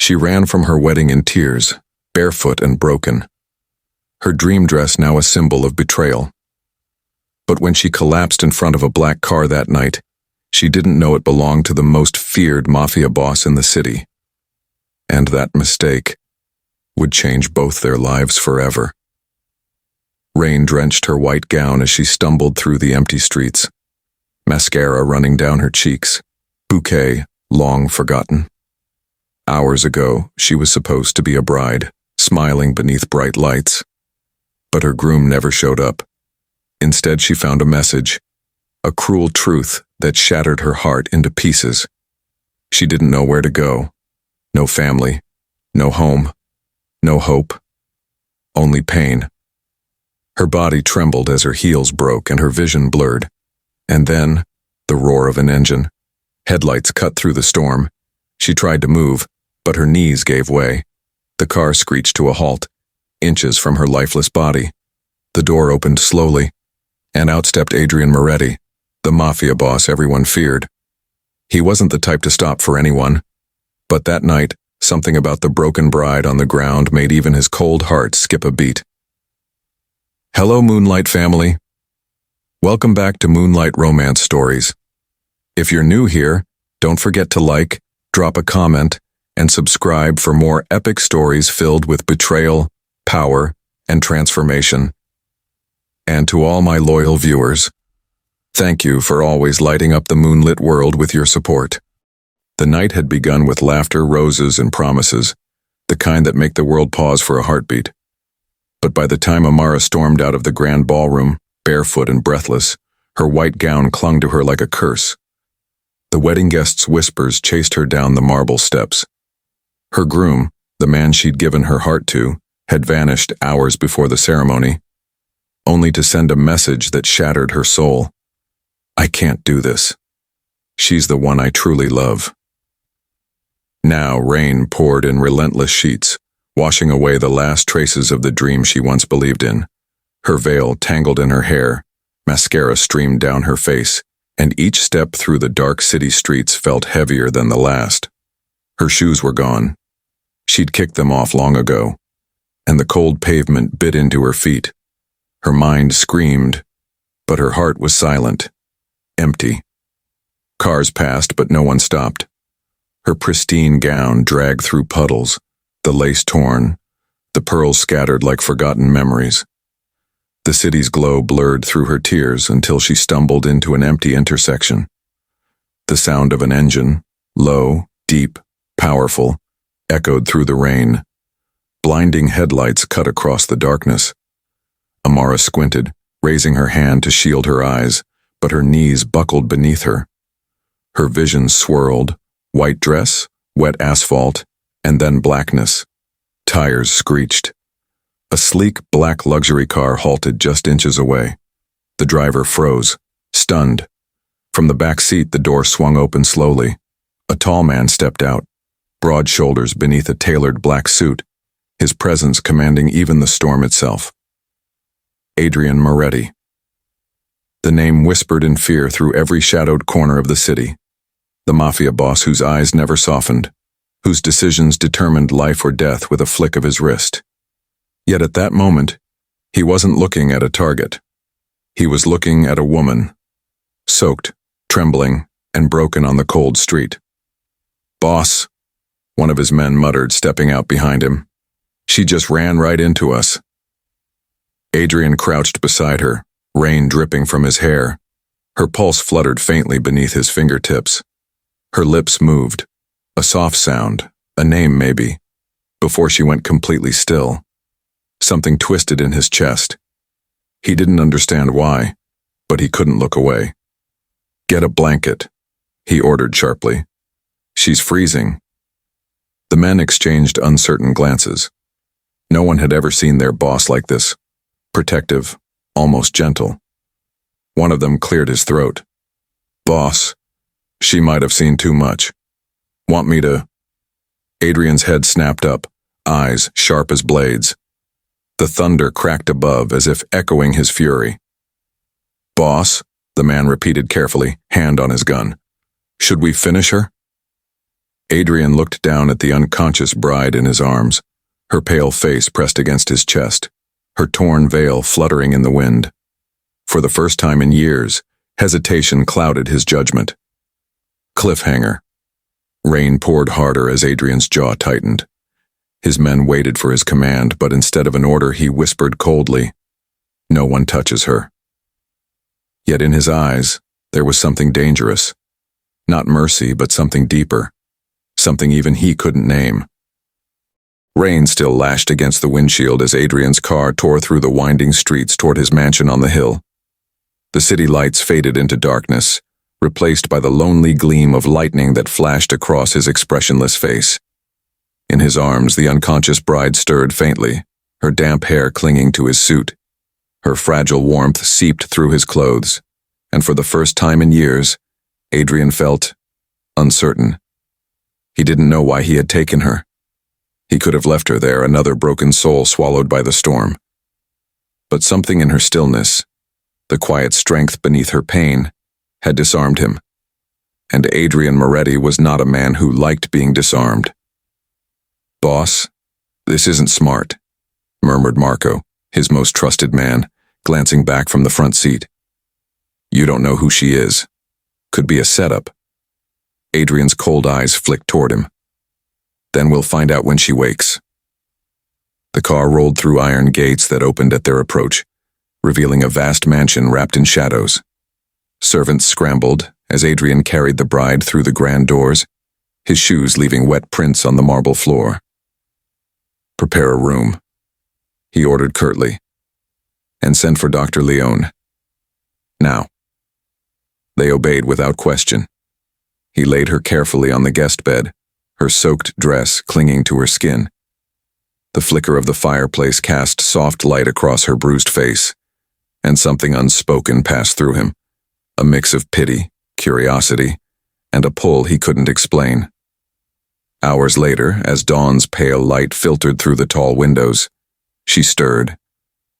She ran from her wedding in tears, barefoot and broken. Her dream dress now a symbol of betrayal. But when she collapsed in front of a black car that night, she didn't know it belonged to the most feared mafia boss in the city. And that mistake would change both their lives forever. Rain drenched her white gown as she stumbled through the empty streets, mascara running down her cheeks, bouquet long forgotten. Hours ago, she was supposed to be a bride, smiling beneath bright lights. But her groom never showed up. Instead, she found a message, a cruel truth that shattered her heart into pieces. She didn't know where to go. No family, no home, no hope, only pain. Her body trembled as her heels broke and her vision blurred. And then, the roar of an engine. Headlights cut through the storm. She tried to move, but her knees gave way. The car screeched to a halt, inches from her lifeless body. The door opened slowly, and out stepped Adrian Moretti, the mafia boss everyone feared. He wasn't the type to stop for anyone, but that night, something about the broken bride on the ground made even his cold heart skip a beat. Hello, Moonlight family. Welcome back to Moonlight Romance Stories. If you're new here, don't forget to like, drop a comment, and subscribe for more epic stories filled with betrayal, power, and transformation. And to all my loyal viewers, thank you for always lighting up the moonlit world with your support. The night had begun with laughter, roses, and promises, the kind that make the world pause for a heartbeat. But by the time Amara stormed out of the grand ballroom, barefoot and breathless, her white gown clung to her like a curse. The wedding guests' whispers chased her down the marble steps. Her groom, the man she'd given her heart to, had vanished hours before the ceremony, only to send a message that shattered her soul. I can't do this. She's the one I truly love. Now rain poured in relentless sheets, washing away the last traces of the dream she once believed in. Her veil tangled in her hair, mascara streamed down her face, and each step through the dark city streets felt heavier than the last. Her shoes were gone. She'd kicked them off long ago, and the cold pavement bit into her feet. Her mind screamed, but her heart was silent, empty. Cars passed, but no one stopped. Her pristine gown dragged through puddles, the lace torn, the pearls scattered like forgotten memories. The city's glow blurred through her tears until she stumbled into an empty intersection. The sound of an engine, low, deep, powerful, echoed through the rain. Blinding headlights cut across the darkness. Amara squinted, raising her hand to shield her eyes, but her knees buckled beneath her. Her vision swirled, white dress, wet asphalt, and then blackness. Tires screeched. A sleek black luxury car halted just inches away. The driver froze, stunned. From the back seat, the door swung open slowly. A tall man stepped out, broad shoulders beneath a tailored black suit, his presence commanding even the storm itself. Adrian Moretti. The name whispered in fear through every shadowed corner of the city. The mafia boss whose eyes never softened, whose decisions determined life or death with a flick of his wrist. Yet at that moment, he wasn't looking at a target. He was looking at a woman, soaked, trembling, and broken on the cold street. "Boss," one of his men muttered, stepping out behind him. "She just ran right into us." Adrian crouched beside her, rain dripping from his hair. Her pulse fluttered faintly beneath his fingertips. Her lips moved, a soft sound, a name maybe, before she went completely still. Something twisted in his chest. He didn't understand why, but he couldn't look away. "Get a blanket," he ordered sharply. "She's freezing." The men exchanged uncertain glances. No one had ever seen their boss like this, protective, almost gentle. One of them cleared his throat. "Boss, she might have seen too much. Want me to—" Adrian's head snapped up, eyes sharp as blades. The thunder cracked above as if echoing his fury. "Boss," the man repeated carefully, hand on his gun. "Should we finish her?" Adrian looked down at the unconscious bride in his arms, her pale face pressed against his chest, her torn veil fluttering in the wind. For the first time in years, hesitation clouded his judgment. Cliffhanger. Rain poured harder as Adrian's jaw tightened. His men waited for his command, but instead of an order, he whispered coldly, "No one touches her." Yet in his eyes, there was something dangerous. Not mercy, but something deeper. Something even he couldn't name. Rain still lashed against the windshield as Adrian's car tore through the winding streets toward his mansion on the hill. The city lights faded into darkness, replaced by the lonely gleam of lightning that flashed across his expressionless face. In his arms, the unconscious bride stirred faintly, her damp hair clinging to his suit. Her fragile warmth seeped through his clothes, and for the first time in years, Adrian felt uncertain. He didn't know why he had taken her. He could have left her there, another broken soul swallowed by the storm. But something in her stillness, the quiet strength beneath her pain, had disarmed him. And Adrian Moretti was not a man who liked being disarmed. "Boss, this isn't smart," murmured Marco, his most trusted man, glancing back from the front seat. "You don't know who she is. Could be a setup." Adrian's cold eyes flicked toward him. "Then we'll find out when she wakes." The car rolled through iron gates that opened at their approach, revealing a vast mansion wrapped in shadows. Servants scrambled as Adrian carried the bride through the grand doors, his shoes leaving wet prints on the marble floor. "Prepare a room," he ordered curtly, "and send for Dr. Leone. Now." They obeyed without question. He laid her carefully on the guest bed, her soaked dress clinging to her skin. The flicker of the fireplace cast soft light across her bruised face, and something unspoken passed through him, a mix of pity, curiosity, and a pull he couldn't explain. Hours later, as dawn's pale light filtered through the tall windows, she stirred.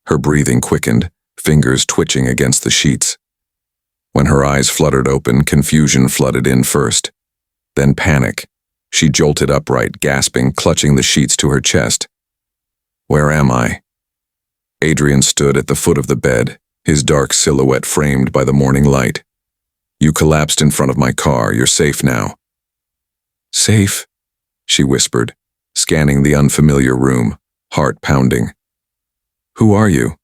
Her breathing quickened, fingers twitching against the sheets. When her eyes fluttered open, confusion flooded in first, then panic. She jolted upright, gasping, clutching the sheets to her chest. "Where am I?" Adrian stood at the foot of the bed, his dark silhouette framed by the morning light. "You collapsed in front of my car. You're safe now." "Safe?" she whispered, scanning the unfamiliar room, heart pounding. "Who are you?"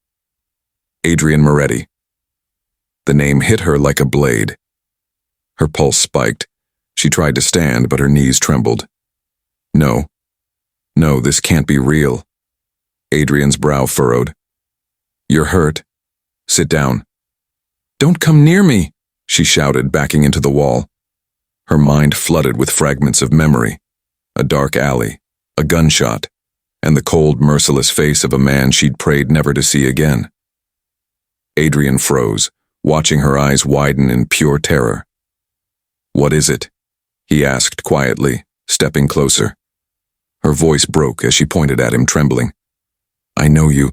"Adrian Moretti." The name hit her like a blade. Her pulse spiked. She tried to stand, but her knees trembled. No, this can't be real." Adrian's brow furrowed. "You're hurt. Sit down." "Don't come near me," she shouted, backing into the wall. Her mind flooded with fragments of memory. A dark alley, a gunshot, and the cold, merciless face of a man she'd prayed never to see again. Adrian froze, watching her eyes widen in pure terror. "What is it?" he asked quietly, stepping closer. Her voice broke as she pointed at him, trembling. "I know you.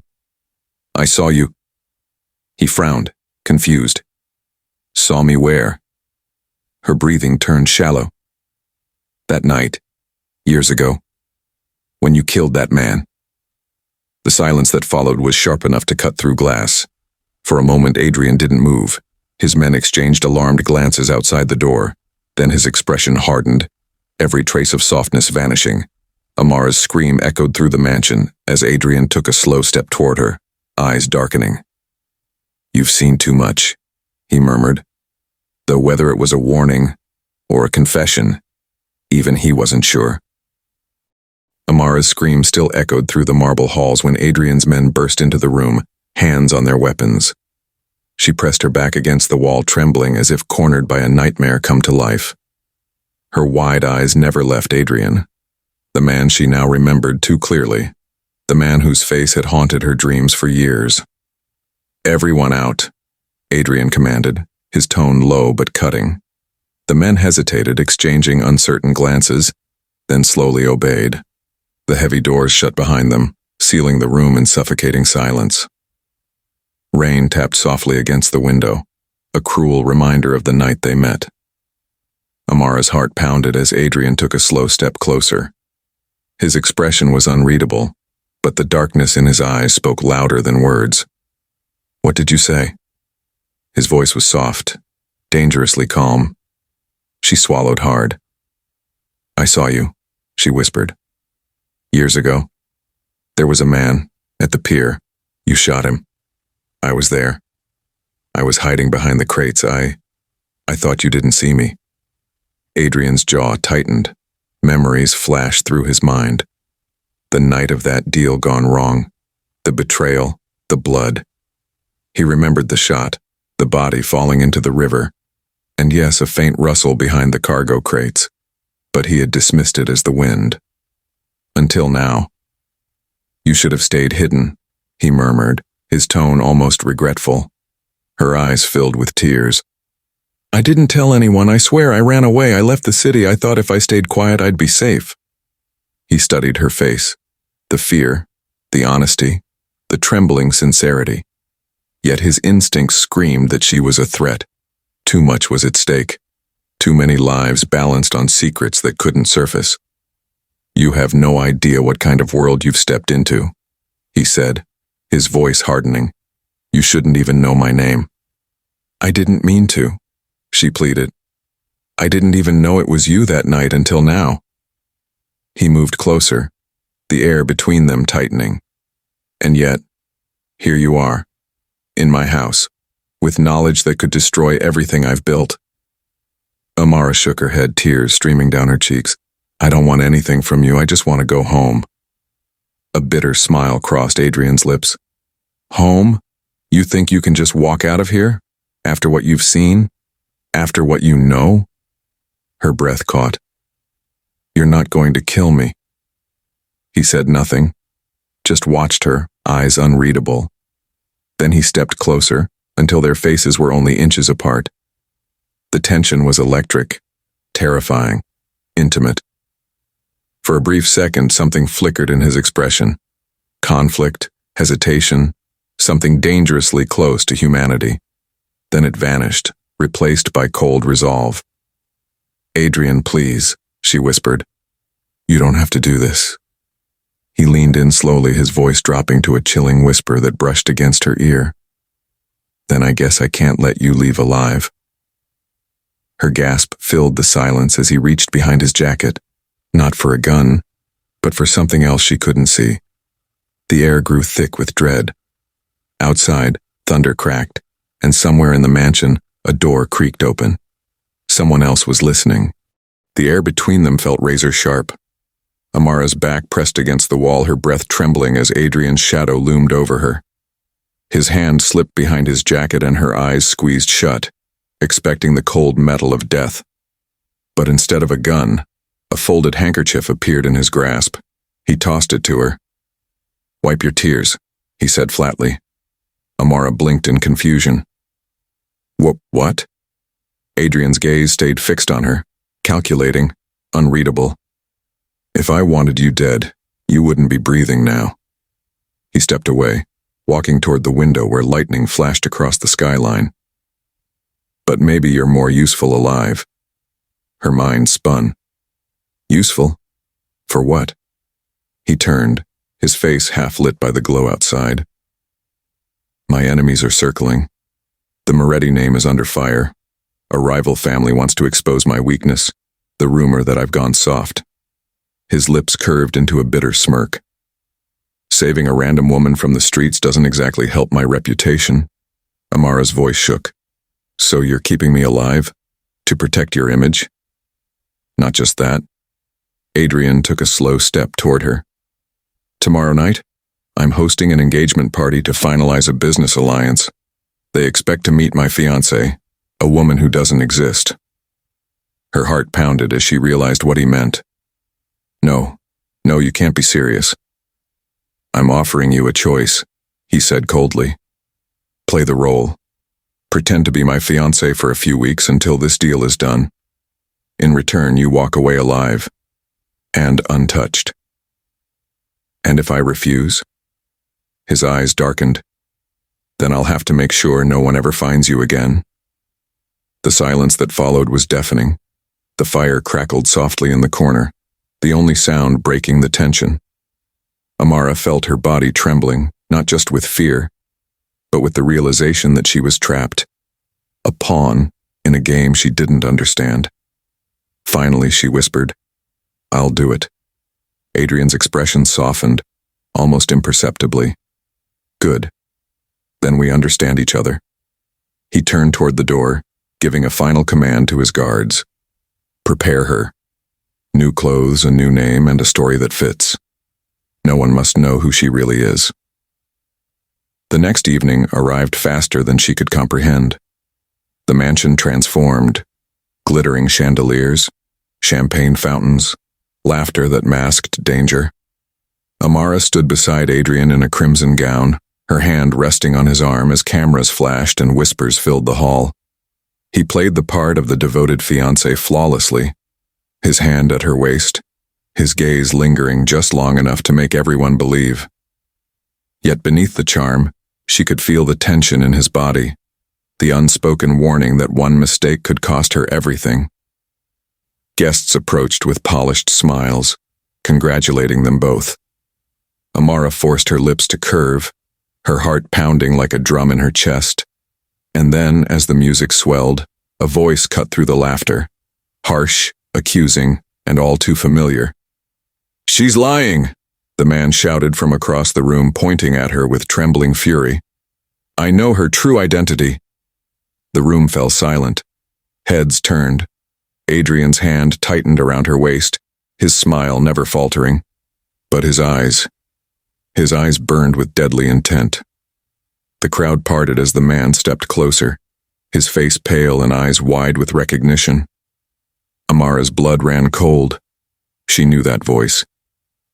I saw you." He frowned, confused. "Saw me where?" Her breathing turned shallow. "That night, years ago, when you killed that man." The silence that followed was sharp enough to cut through glass. For a moment, Adrian didn't move. His men exchanged alarmed glances outside the door. Then his expression hardened, every trace of softness vanishing. Amara's scream echoed through the mansion as Adrian took a slow step toward her, eyes darkening. "You've seen too much," he murmured, though whether it was a warning or a confession, even he wasn't sure. Amara's scream still echoed through the marble halls when Adrian's men burst into the room, hands on their weapons. She pressed her back against the wall, trembling as if cornered by a nightmare come to life. Her wide eyes never left Adrian, the man she now remembered too clearly, the man whose face had haunted her dreams for years. "Everyone out," Adrian commanded, his tone low but cutting. The men hesitated, exchanging uncertain glances, then slowly obeyed. The heavy doors shut behind them, sealing the room in suffocating silence. Rain tapped softly against the window, a cruel reminder of the night they met. Amara's heart pounded as Adrian took a slow step closer. His expression was unreadable, but the darkness in his eyes spoke louder than words. "What did you say?" His voice was soft, dangerously calm. She swallowed hard. "I saw you," she whispered. "Years ago. There was a man, at the pier. You shot him. I was there. I was hiding behind the crates. I thought you didn't see me." Adrian's jaw tightened. Memories flashed through his mind. The night of that deal gone wrong. The betrayal. The blood. He remembered the shot, the body falling into the river, and yes, a faint rustle behind the cargo crates, but he had dismissed it as the wind. Until now. "You should have stayed hidden," he murmured, his tone almost regretful. Her eyes filled with tears. "I didn't tell anyone, I swear. I ran away. I left the city. I thought if I stayed quiet, I'd be safe." He studied her face, the fear, the honesty, the trembling sincerity. Yet his instincts screamed that she was a threat. Too much was at stake. Too many lives balanced on secrets that couldn't surface. "You have no idea what kind of world you've stepped into," he said, his voice hardening. "You shouldn't even know my name." "I didn't mean to," she pleaded. "I didn't even know it was you that night until now." He moved closer, the air between them tightening. "And yet, here you are, in my house, with knowledge that could destroy everything I've built." Amara shook her head, tears streaming down her cheeks. "I don't want anything from you. I just want to go home." A bitter smile crossed Adrian's lips. "Home? You think you can just walk out of here? After what you've seen? After what you know?" Her breath caught. "You're not going to kill me." He said nothing, just watched her, eyes unreadable. Then he stepped closer, until their faces were only inches apart. The tension was electric, terrifying, intimate. For a brief second, something flickered in his expression. Conflict, hesitation, something dangerously close to humanity. Then it vanished, replaced by cold resolve. "Adrian, please," she whispered. "You don't have to do this." He leaned in slowly, his voice dropping to a chilling whisper that brushed against her ear. "Then I guess I can't let you leave alive." Her gasp filled the silence as he reached behind his jacket, not for a gun, but for something else she couldn't see. The air grew thick with dread. Outside, thunder cracked, and somewhere in the mansion, a door creaked open. Someone else was listening. The air between them felt razor sharp. Amara's back pressed against the wall, her breath trembling as Adrian's shadow loomed over her. His hand slipped behind his jacket and her eyes squeezed shut, expecting the cold metal of death. But instead of a gun, a folded handkerchief appeared in his grasp. He tossed it to her. "Wipe your tears," he said flatly. Amara blinked in confusion. What? Adrian's gaze stayed fixed on her, calculating, unreadable. "If I wanted you dead, you wouldn't be breathing now." He stepped away, walking toward the window where lightning flashed across the skyline. "But maybe you're more useful alive." Her mind spun. Useful? For what? He turned, his face half lit by the glow outside. "My enemies are circling. The Moretti name is under fire. A rival family wants to expose my weakness, the rumor that I've gone soft." His lips curved into a bitter smirk. "Saving a random woman from the streets doesn't exactly help my reputation." Amara's voice shook. "So you're keeping me alive? To protect your image?" "Not just that." Adrian took a slow step toward her. "Tomorrow night, I'm hosting an engagement party to finalize a business alliance. They expect to meet my fiancée, a woman who doesn't exist." Her heart pounded as she realized what he meant. No, you can't be serious." "I'm offering you a choice," he said coldly. "Play the role. Pretend to be my fiancé for a few weeks until this deal is done. In return, you walk away alive and untouched." "And if I refuse?" His eyes darkened. "Then I'll have to make sure no one ever finds you again." The silence that followed was deafening. The fire crackled softly in the corner, the only sound breaking the tension. Amara felt her body trembling, not just with fear, but with the realization that she was trapped, a pawn in a game she didn't understand. Finally, she whispered, "I'll do it." Adrian's expression softened, almost imperceptibly. "Good. Then we understand each other." He turned toward the door, giving a final command to his guards. "Prepare her. New clothes, a new name, and a story that fits. No one must know who she really is." The next evening arrived faster than she could comprehend. The mansion transformed, glittering chandeliers, champagne fountains, laughter that masked danger. Amara stood beside Adrian in a crimson gown, her hand resting on his arm as cameras flashed and whispers filled the hall. He played the part of the devoted fiancé flawlessly, his hand at her waist, his gaze lingering just long enough to make everyone believe. Yet beneath the charm, she could feel the tension in his body, the unspoken warning that one mistake could cost her everything. Guests approached with polished smiles, congratulating them both. Amara forced her lips to curve, her heart pounding like a drum in her chest. And then, as the music swelled, a voice cut through the laughter, harsh, accusing, and all too familiar. "She's lying!" the man shouted from across the room, pointing at her with trembling fury. "I know her true identity." The room fell silent. Heads turned. Adrian's hand tightened around her waist, his smile never faltering. But his eyes burned with deadly intent. The crowd parted as the man stepped closer, his face pale and eyes wide with recognition. Amara's blood ran cold. She knew that voice.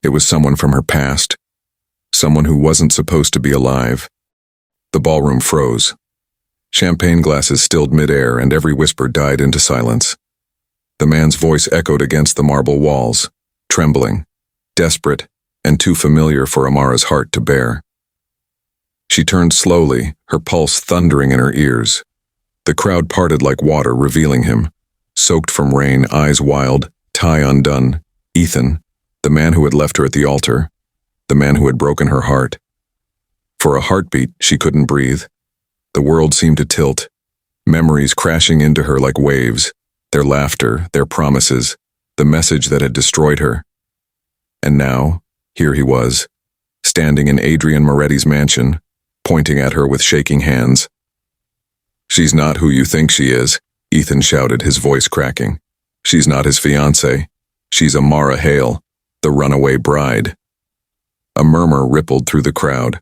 It was someone from her past, someone who wasn't supposed to be alive. The ballroom froze. Champagne glasses stilled midair and every whisper died into silence. The man's voice echoed against the marble walls, trembling, desperate, and too familiar for Amara's heart to bear. She turned slowly, her pulse thundering in her ears. The crowd parted like water, revealing him. Soaked from rain, eyes wild, tie undone. Ethan, the man who had left her at the altar, the man who had broken her heart. For a heartbeat, she couldn't breathe. The world seemed to tilt, memories crashing into her like waves, their laughter, their promises, the message that had destroyed her. And now, here he was, standing in Adrian Moretti's mansion, pointing at her with shaking hands. "She's not who you think she is," Ethan shouted, his voice cracking. "She's not his fiancée. She's Amara Hale, the runaway bride." A murmur rippled through the crowd.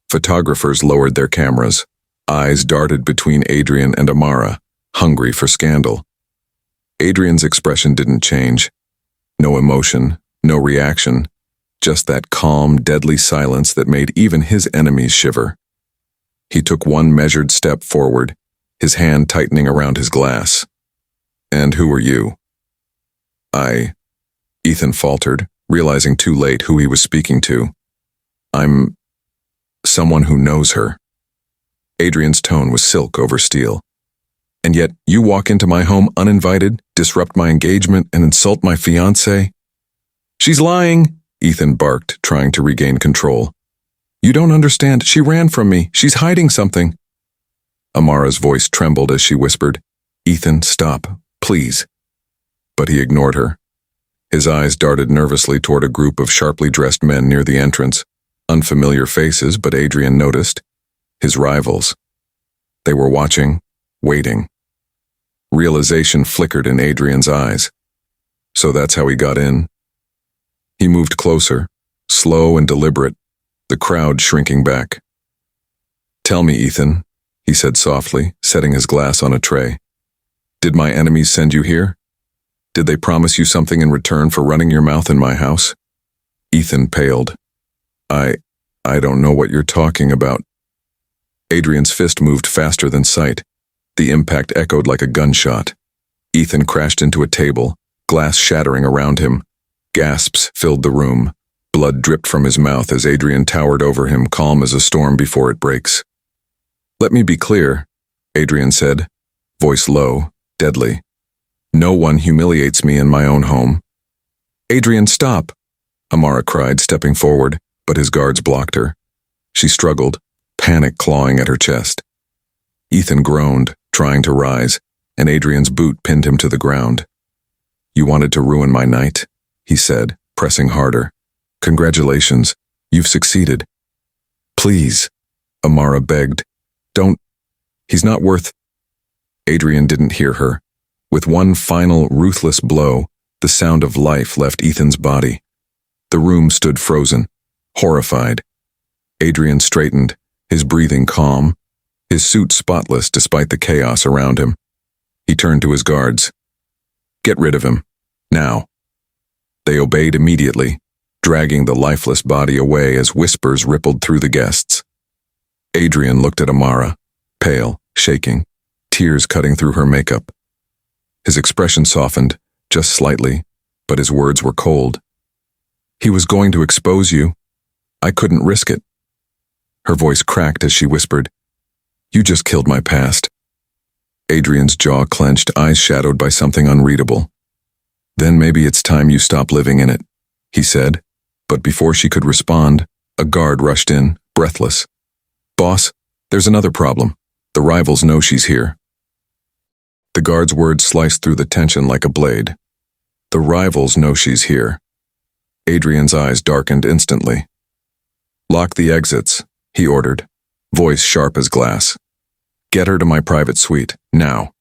Photographers lowered their cameras. Eyes darted between Adrian and Amara, hungry for scandal. Adrian's expression didn't change. No emotion, no reaction, just that calm, deadly silence that made even his enemies shiver. He took one measured step forward, his hand tightening around his glass. "And who are you?" Ethan faltered, realizing too late who he was speaking to. "I'm someone who knows her." Adrian's tone was silk over steel. "And yet you walk into my home uninvited, disrupt my engagement, and insult my fiancé?" "She's lying," Ethan barked, trying to regain control. "You don't understand. She ran from me. She's hiding something." Amara's voice trembled as she whispered, "Ethan, stop, please." But he ignored her. His eyes darted nervously toward a group of sharply dressed men near the entrance. Unfamiliar faces, but Adrian noticed. His rivals. They were watching, waiting. Realization flickered in Adrian's eyes. So that's how he got in. He moved closer, slow and deliberate, the crowd shrinking back. "Tell me, Ethan," he said softly, setting his glass on a tray. "Did my enemies send you here? Did they promise you something in return for running your mouth in my house?" Ethan paled. I don't know what you're talking about." Adrian's fist moved faster than sight. The impact echoed like a gunshot. Ethan crashed into a table, glass shattering around him. Gasps filled the room. Blood dripped from his mouth as Adrian towered over him, calm as a storm before it breaks. "Let me be clear," Adrian said, voice low, deadly. No one humiliates me in my own home. Adrian, stop! Amara cried, stepping forward, but his guards blocked her. She struggled, panic clawing at her chest. Ethan groaned, trying to rise, and Adrian's boot pinned him to the ground. You wanted to ruin my night, he said, pressing harder. Congratulations, you've succeeded. Please, Amara begged. Don't. He's not worth. Adrian didn't hear her. With one final, ruthless blow, the sound of life left Ethan's body. The room stood frozen, horrified. Adrian straightened, his breathing calm, his suit spotless despite the chaos around him. He turned to his guards. Get rid of him, now. They obeyed immediately, dragging the lifeless body away as whispers rippled through the guests. Adrian looked at Amara, pale, shaking, tears cutting through her makeup. His expression softened, just slightly, but his words were cold. He was going to expose you. I couldn't risk it. Her voice cracked as she whispered, You just killed my past. Adrian's jaw clenched, eyes shadowed by something unreadable. Then maybe it's time you stop living in it, he said, but before she could respond, a guard rushed in, breathless. Boss, there's another problem. The rivals know she's here. The guard's words sliced through the tension like a blade. The rivals know she's here. Adrian's eyes darkened instantly. Lock the exits, he ordered, voice sharp as glass. Get her to my private suite, now.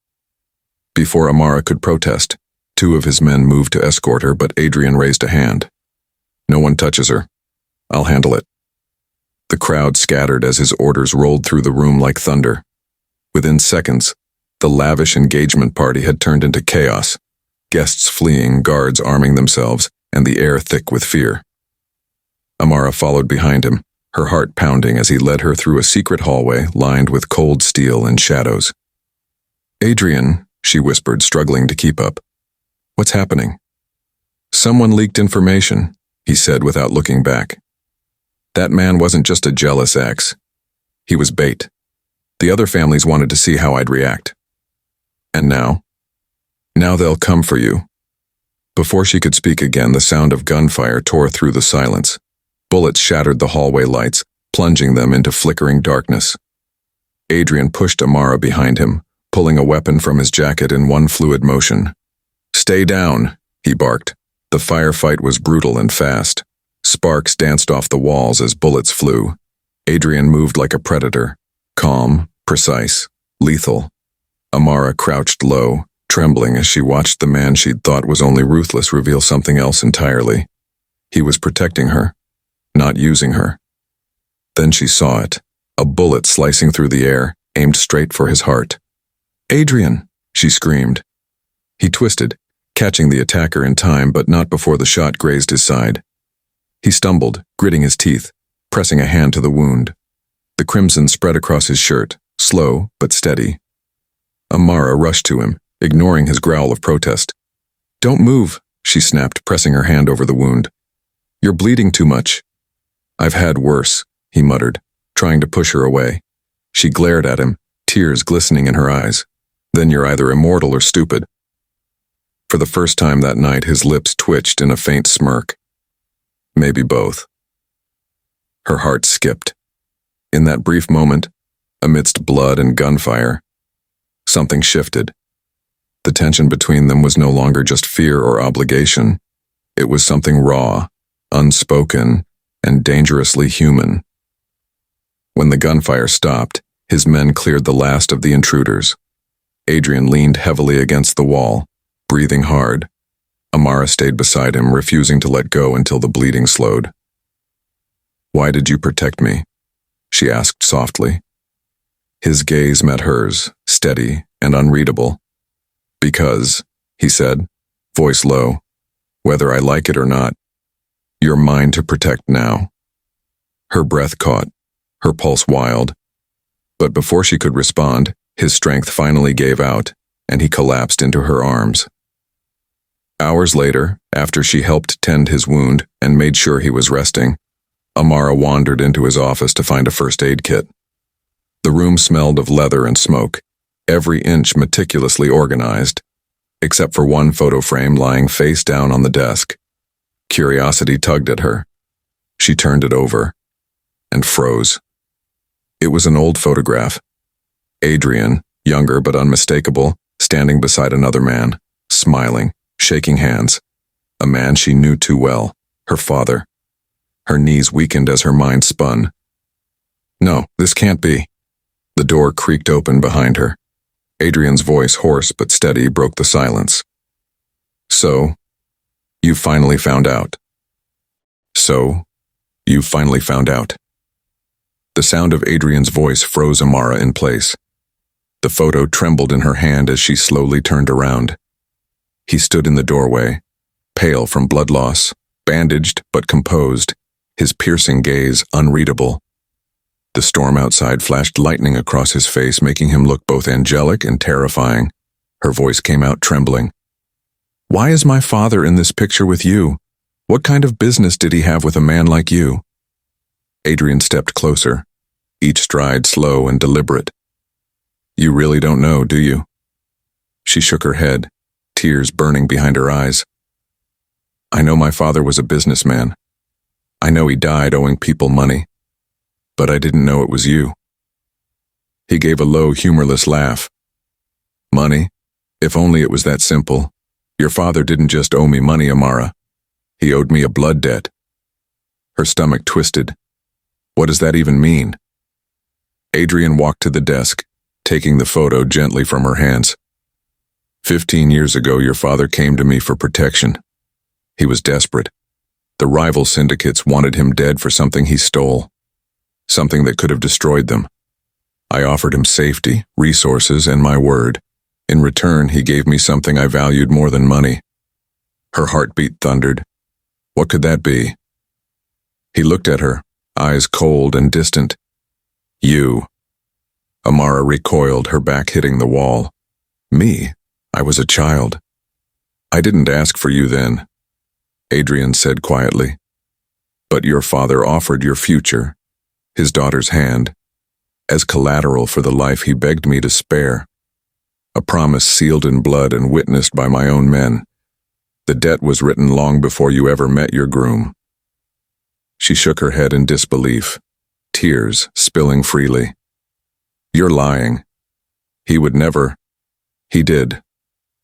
Before Amara could protest, two of his men moved to escort her, but Adrian raised a hand. No one touches her. I'll handle it. The crowd scattered as his orders rolled through the room like thunder. Within seconds, the lavish engagement party had turned into chaos, guests fleeing, guards arming themselves, and the air thick with fear. Amara followed behind him, her heart pounding as he led her through a secret hallway lined with cold steel and shadows. Adrian, she whispered, struggling to keep up. What's happening? Someone leaked information, he said without looking back. That man wasn't just a jealous ex. He was bait. The other families wanted to see how I'd react. And now? Now they'll come for you. Before she could speak again, the sound of gunfire tore through the silence. Bullets shattered the hallway lights, plunging them into flickering darkness. Adrian pushed Amara behind him, pulling a weapon from his jacket in one fluid motion. Stay down, he barked. The firefight was brutal and fast. Sparks danced off the walls as bullets flew. Adrian moved like a predator, calm, precise, lethal. Amara crouched low, trembling as she watched the man she'd thought was only ruthless reveal something else entirely. He was protecting her, not using her. Then she saw it, a bullet slicing through the air, aimed straight for his heart. Adrian, she screamed. He twisted, catching the attacker in time, but not before the shot grazed his side. He stumbled, gritting his teeth, pressing a hand to the wound. The crimson spread across his shirt, slow but steady. Amara rushed to him, ignoring his growl of protest. Don't move, she snapped, pressing her hand over the wound. You're bleeding too much. I've had worse, he muttered, trying to push her away. She glared at him, tears glistening in her eyes. Then you're either immortal or stupid. For the first time that night, his lips twitched in a faint smirk. Maybe both. Her heart skipped. In that brief moment, amidst blood and gunfire, something shifted. The tension between them was no longer just fear or obligation. It was something raw, unspoken, and dangerously human. When the gunfire stopped, his men cleared the last of the intruders. Adrian leaned heavily against the wall, breathing hard. Amara stayed beside him, refusing to let go until the bleeding slowed. Why did you protect me? She asked softly. His gaze met hers, steady and unreadable. Because, he said, voice low, whether I like it or not, you're mine to protect now. Her breath caught, her pulse wild. But before she could respond, his strength finally gave out, and he collapsed into her arms. Hours later, after she helped tend his wound and made sure he was resting, Amara wandered into his office to find a first aid kit. The room smelled of leather and smoke, every inch meticulously organized. except for one photo frame lying face down on the desk. Curiosity tugged at her. She turned it over and froze. It was an old photograph. Adrian, younger but unmistakable, standing beside another man, smiling, shaking hands. A man she knew too well, her father. Her knees weakened as her mind spun. No, this can't be. The door creaked open behind her. Adrian's voice, hoarse but steady, broke the silence. So, you finally found out. So, you finally found out. The sound of Adrian's voice froze Amara in place. The photo trembled in her hand as she slowly turned around. He stood in the doorway, pale from blood loss, bandaged but composed, his piercing gaze unreadable. The storm outside flashed lightning across his face, making him look both angelic and terrifying. Her voice came out trembling. Why is my father in this picture with you? What kind of business did he have with a man like you? Adrian stepped closer, each stride slow and deliberate. You really don't know, do you? She shook her head, tears burning behind her eyes. I know my father was a businessman. I know he died owing people money. But I didn't know it was you. He gave a low, humorless laugh. Money? If only it was that simple. Your father didn't just owe me money, Amara. He owed me a blood debt. Her stomach twisted. What does that even mean? Adrian walked to the desk, taking the photo gently from her hands. 15 years ago, your father came to me for protection. He was desperate. The rival syndicates wanted him dead for something he stole. Something that could have destroyed them. I offered him safety, resources, and my word. In return, he gave me something I valued more than money. Her heartbeat thundered. What could that be? He looked at her, eyes cold and distant. You. Amara recoiled, her back hitting the wall. Me? I was a child. I didn't ask for you then, Adrian said quietly. But your father offered your future, his daughter's hand, as collateral for the life he begged me to spare. A promise sealed in blood and witnessed by my own men. The debt was written long before you ever met your groom. She shook her head in disbelief, tears spilling freely. You're lying. He would never. He did.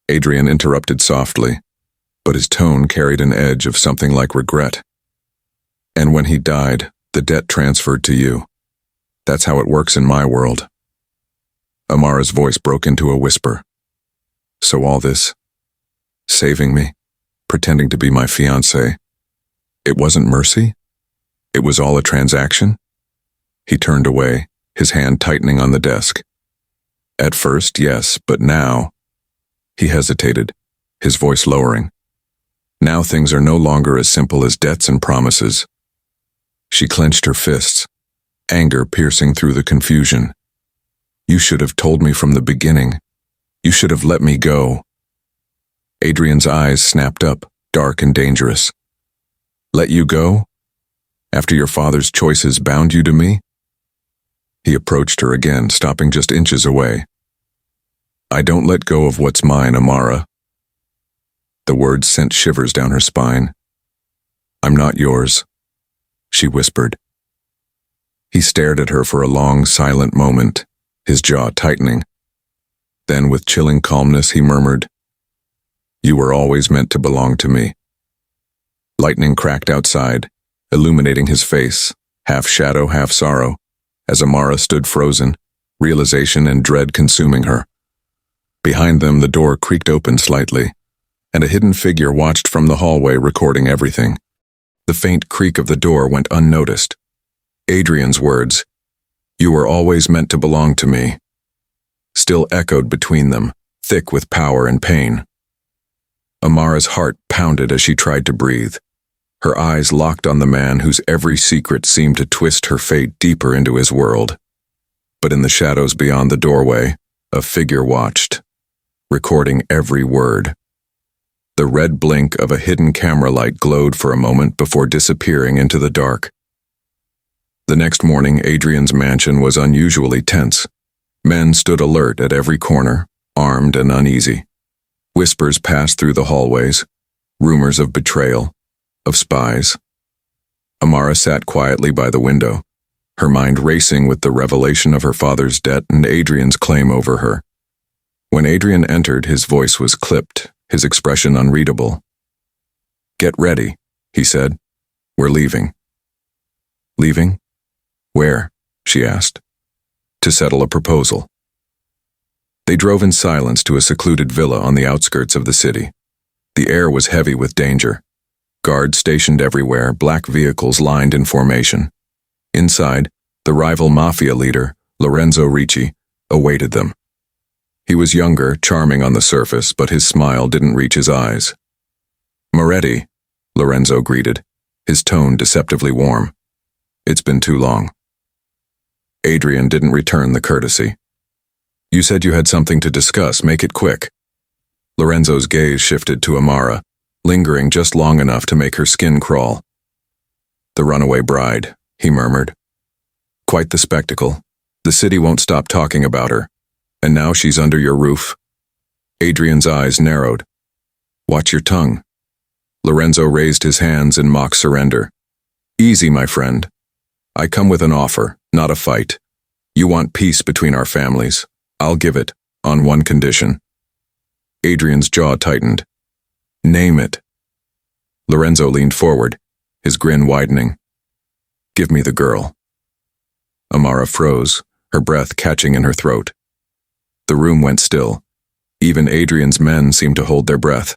Adrian interrupted softly, but his tone carried an edge of something like regret. And when he died, the debt transferred to you. That's how it works in my world. Amara's voice broke into a whisper. So all this, saving me, pretending to be my fiancé, it wasn't mercy? It was all a transaction? He turned away, his hand tightening on the desk. At first, yes, but now... He hesitated, his voice lowering. Now things are no longer as simple as debts and promises. She clenched her fists, anger piercing through the confusion. You should have told me from the beginning. You should have let me go. Adrian's eyes snapped up, dark and dangerous. Let you go? After your father's choices bound you to me? He approached her again, stopping just inches away. I don't let go of what's mine, Amara. The words sent shivers down her spine. I'm not yours, she whispered. He stared at her for a long, silent moment, his jaw tightening. Then, with chilling calmness, he murmured, You were always meant to belong to me. Lightning cracked outside, illuminating his face, half shadow, half sorrow, as Amara stood frozen, realization and dread consuming her. Behind them, the door creaked open slightly, and a hidden figure watched from the hallway, recording everything. The faint creak of the door went unnoticed. Adrian's words, You were always meant to belong to me, still echoed between them, thick with power and pain. Amara's heart pounded as she tried to breathe, her eyes locked on the man whose every secret seemed to twist her fate deeper into his world. But in the shadows beyond the doorway, a figure watched, recording every word. The red blink of a hidden camera light glowed for a moment before disappearing into the dark. The next morning, Adrian's mansion was unusually tense. Men stood alert at every corner, armed and uneasy. Whispers passed through the hallways, rumors of betrayal, of spies. Amara sat quietly by the window, her mind racing with the revelation of her father's debt and Adrian's claim over her. When Adrian entered, his voice was clipped, his expression unreadable. "Get ready," he said. "We're leaving." "Leaving? Where?" she asked. "To settle a proposal." They drove in silence to a secluded villa on the outskirts of the city. The air was heavy with danger. Guards stationed everywhere, black vehicles lined in formation. Inside, the rival mafia leader, Lorenzo Ricci, awaited them. He was younger, charming on the surface, but his smile didn't reach his eyes. "Moretti," Lorenzo greeted, his tone deceptively warm. "It's been too long." Adrian didn't return the courtesy. "You said you had something to discuss. Make it quick." Lorenzo's gaze shifted to Amara, lingering just long enough to make her skin crawl. "The runaway bride," he murmured. "Quite the spectacle. The city won't stop talking about her. And now she's under your roof." Adrian's eyes narrowed. "Watch your tongue." Lorenzo raised his hands in mock surrender. "Easy, my friend. I come with an offer, not a fight. You want peace between our families. I'll give it, on one condition." Adrian's jaw tightened. "Name it." Lorenzo leaned forward, his grin widening. "Give me the girl." Amara froze, her breath catching in her throat. The room went still. Even Adrian's men seemed to hold their breath.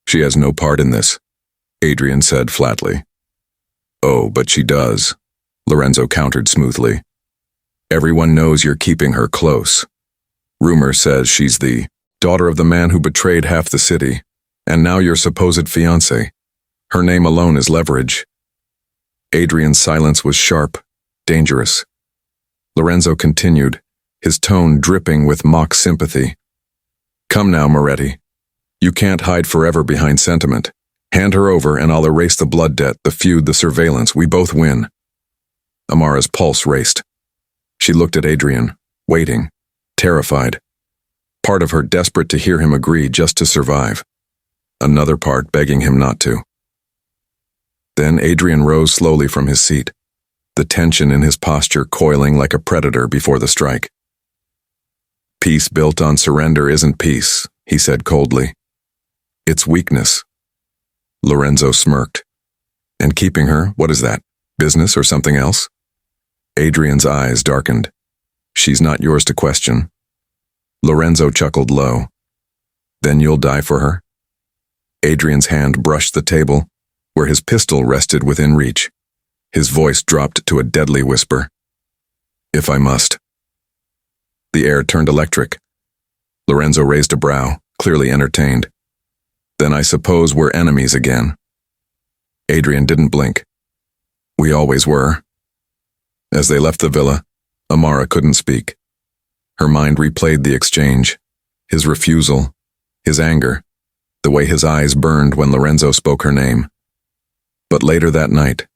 "She has no part in this," Adrian said flatly. "Oh, but she does," Lorenzo countered smoothly. "Everyone knows you're keeping her close. Rumor says she's the daughter of the man who betrayed half the city, and now your supposed fiancé. Her name alone is leverage." Adrian's silence was sharp, dangerous. Lorenzo continued, his tone dripping with mock sympathy. "Come now, Moretti. You can't hide forever behind sentiment. Hand her over and I'll erase the blood debt, the feud, the surveillance. We both win." Amara's pulse raced. She looked at Adrian, waiting, terrified. Part of her desperate to hear him agree just to survive. Another part begging him not to. Then Adrian rose slowly from his seat, the tension in his posture coiling like a predator before the strike. "Peace built on surrender isn't peace," he said coldly. "It's weakness." Lorenzo smirked. "And keeping her, what is that? Business or something else?" Adrian's eyes darkened. "She's not yours to question." Lorenzo chuckled low. "Then you'll die for her?" Adrian's hand brushed the table, where his pistol rested within reach. His voice dropped to a deadly whisper. "If I must." The air turned electric. Lorenzo raised a brow, clearly entertained. "Then I suppose we're enemies again." Adrian didn't blink. "We always were." As they left the villa, Amara couldn't speak. Her mind replayed the exchange, his refusal, his anger, the way his eyes burned when Lorenzo spoke her name. But later that night,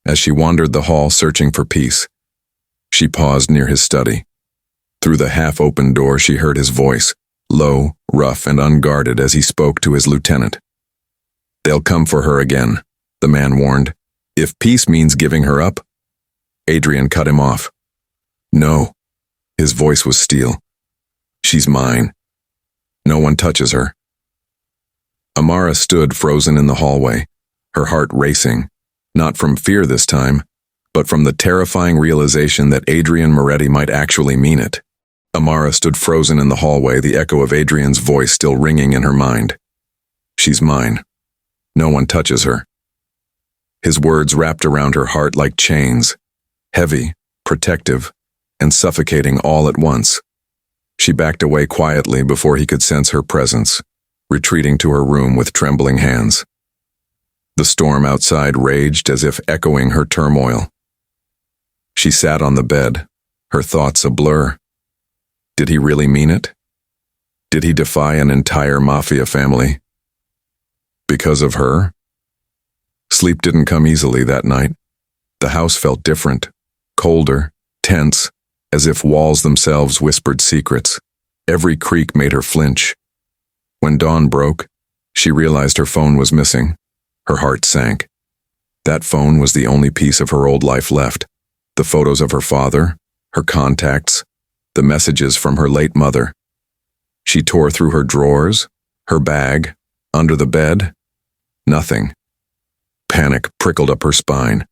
as she wandered the hall searching for peace, she paused near his study. Through the half-open door she heard his voice, low, rough, and unguarded as he spoke to his lieutenant. "They'll come for her again," the man warned. "If peace means giving her up." Adrian cut him off. "No." His voice was steel. "She's mine. No one touches her." Amara stood frozen in the hallway, her heart racing, not from fear this time, but from the terrifying realization that Adrian Moretti might actually mean it. Amara stood frozen in the hallway, the echo of Adrian's voice still ringing in her mind. "She's mine. No one touches her." His words wrapped around her heart like chains, heavy, protective, and suffocating all at once. She backed away quietly before he could sense her presence, retreating to her room with trembling hands. The storm outside raged as if echoing her turmoil. She sat on the bed, her thoughts a blur. Did he really mean it? Did he defy an entire mafia family? Because of her? Sleep didn't come easily that night. The house felt different, colder, tense, as if walls themselves whispered secrets. Every creak made her flinch. When dawn broke, she realized her phone was missing. Her heart sank. That phone was the only piece of her old life left. The photos of her father, her contacts, the messages from her late mother. She tore through her drawers, her bag, under the bed. Nothing. Panic prickled up her spine.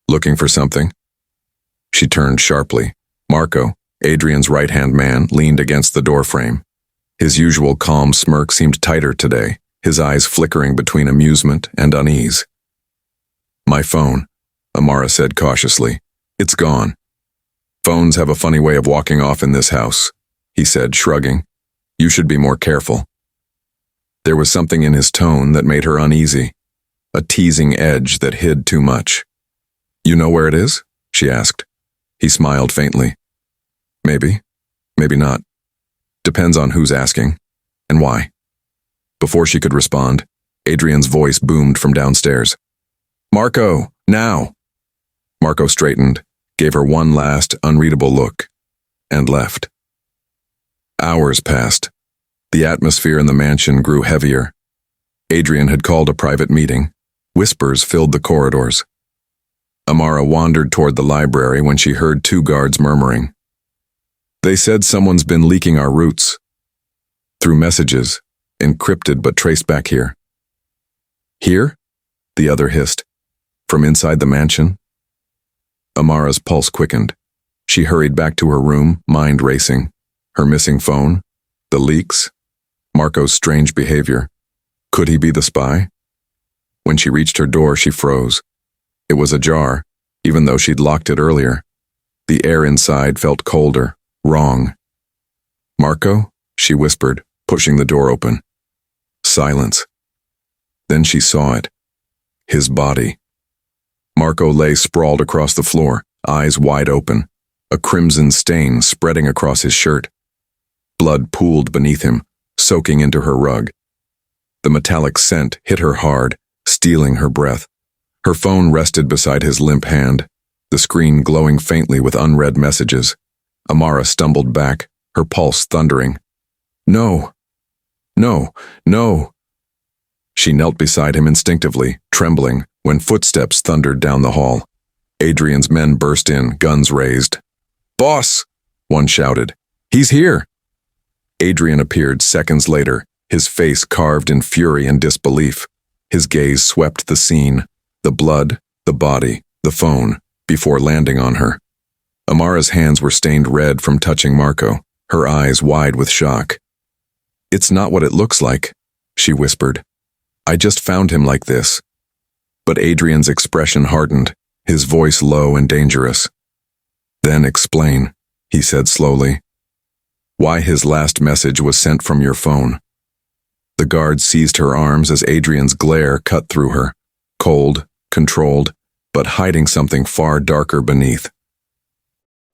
Looking for something? She turned sharply. Marco, Adrian's right-hand man, leaned against the doorframe. His usual calm smirk seemed tighter today, his eyes flickering between amusement and unease. "My phone," Amara said cautiously. "It's gone." "Phones have a funny way of walking off in this house," he said, shrugging. "You should be more careful." There was something in his tone that made her uneasy, a teasing edge that hid too much. "You know where it is?" she asked. He smiled faintly. "Maybe, maybe not. Depends on who's asking, and why." Before she could respond, Adrian's voice boomed from downstairs. "Marco, now!" Marco straightened, gave her one last, unreadable look, and left. Hours passed. The atmosphere in the mansion grew heavier. Adrian had called a private meeting. Whispers filled the corridors. Amara wandered toward the library when she heard two guards murmuring. "They said someone's been leaking our routes. Through messages, encrypted but traced back here." "Here?" the other hissed. "From inside the mansion?" Amara's pulse quickened. She hurried back to her room, mind racing. Her missing phone, the leaks, Marco's strange behavior. Could he be the spy? When she reached her door, she froze. It was ajar, even though she'd locked it earlier. The air inside felt colder, wrong. "Marco?" she whispered, pushing the door open. Silence. Then she saw it. His body. Marco lay sprawled across the floor, eyes wide open, a crimson stain spreading across his shirt. Blood pooled beneath him, soaking into her rug. The metallic scent hit her hard, stealing her breath. Her phone rested beside his limp hand, the screen glowing faintly with unread messages. Amara stumbled back, her pulse thundering. "No! No! No!" She knelt beside him instinctively, trembling, when footsteps thundered down the hall. Adrian's men burst in, guns raised. "Boss!" one shouted. "He's here!" Adrian appeared seconds later, his face carved in fury and disbelief. His gaze swept the scene, the blood, the body, the phone, before landing on her. Amara's hands were stained red from touching Marco, her eyes wide with shock. "It's not what it looks like," she whispered. "I just found him like this." But Adrian's expression hardened, his voice low and dangerous. "Then explain," he said slowly. "Why his last message was sent from your phone." The guard seized her arms as Adrian's glare cut through her, cold, controlled, but hiding something far darker beneath.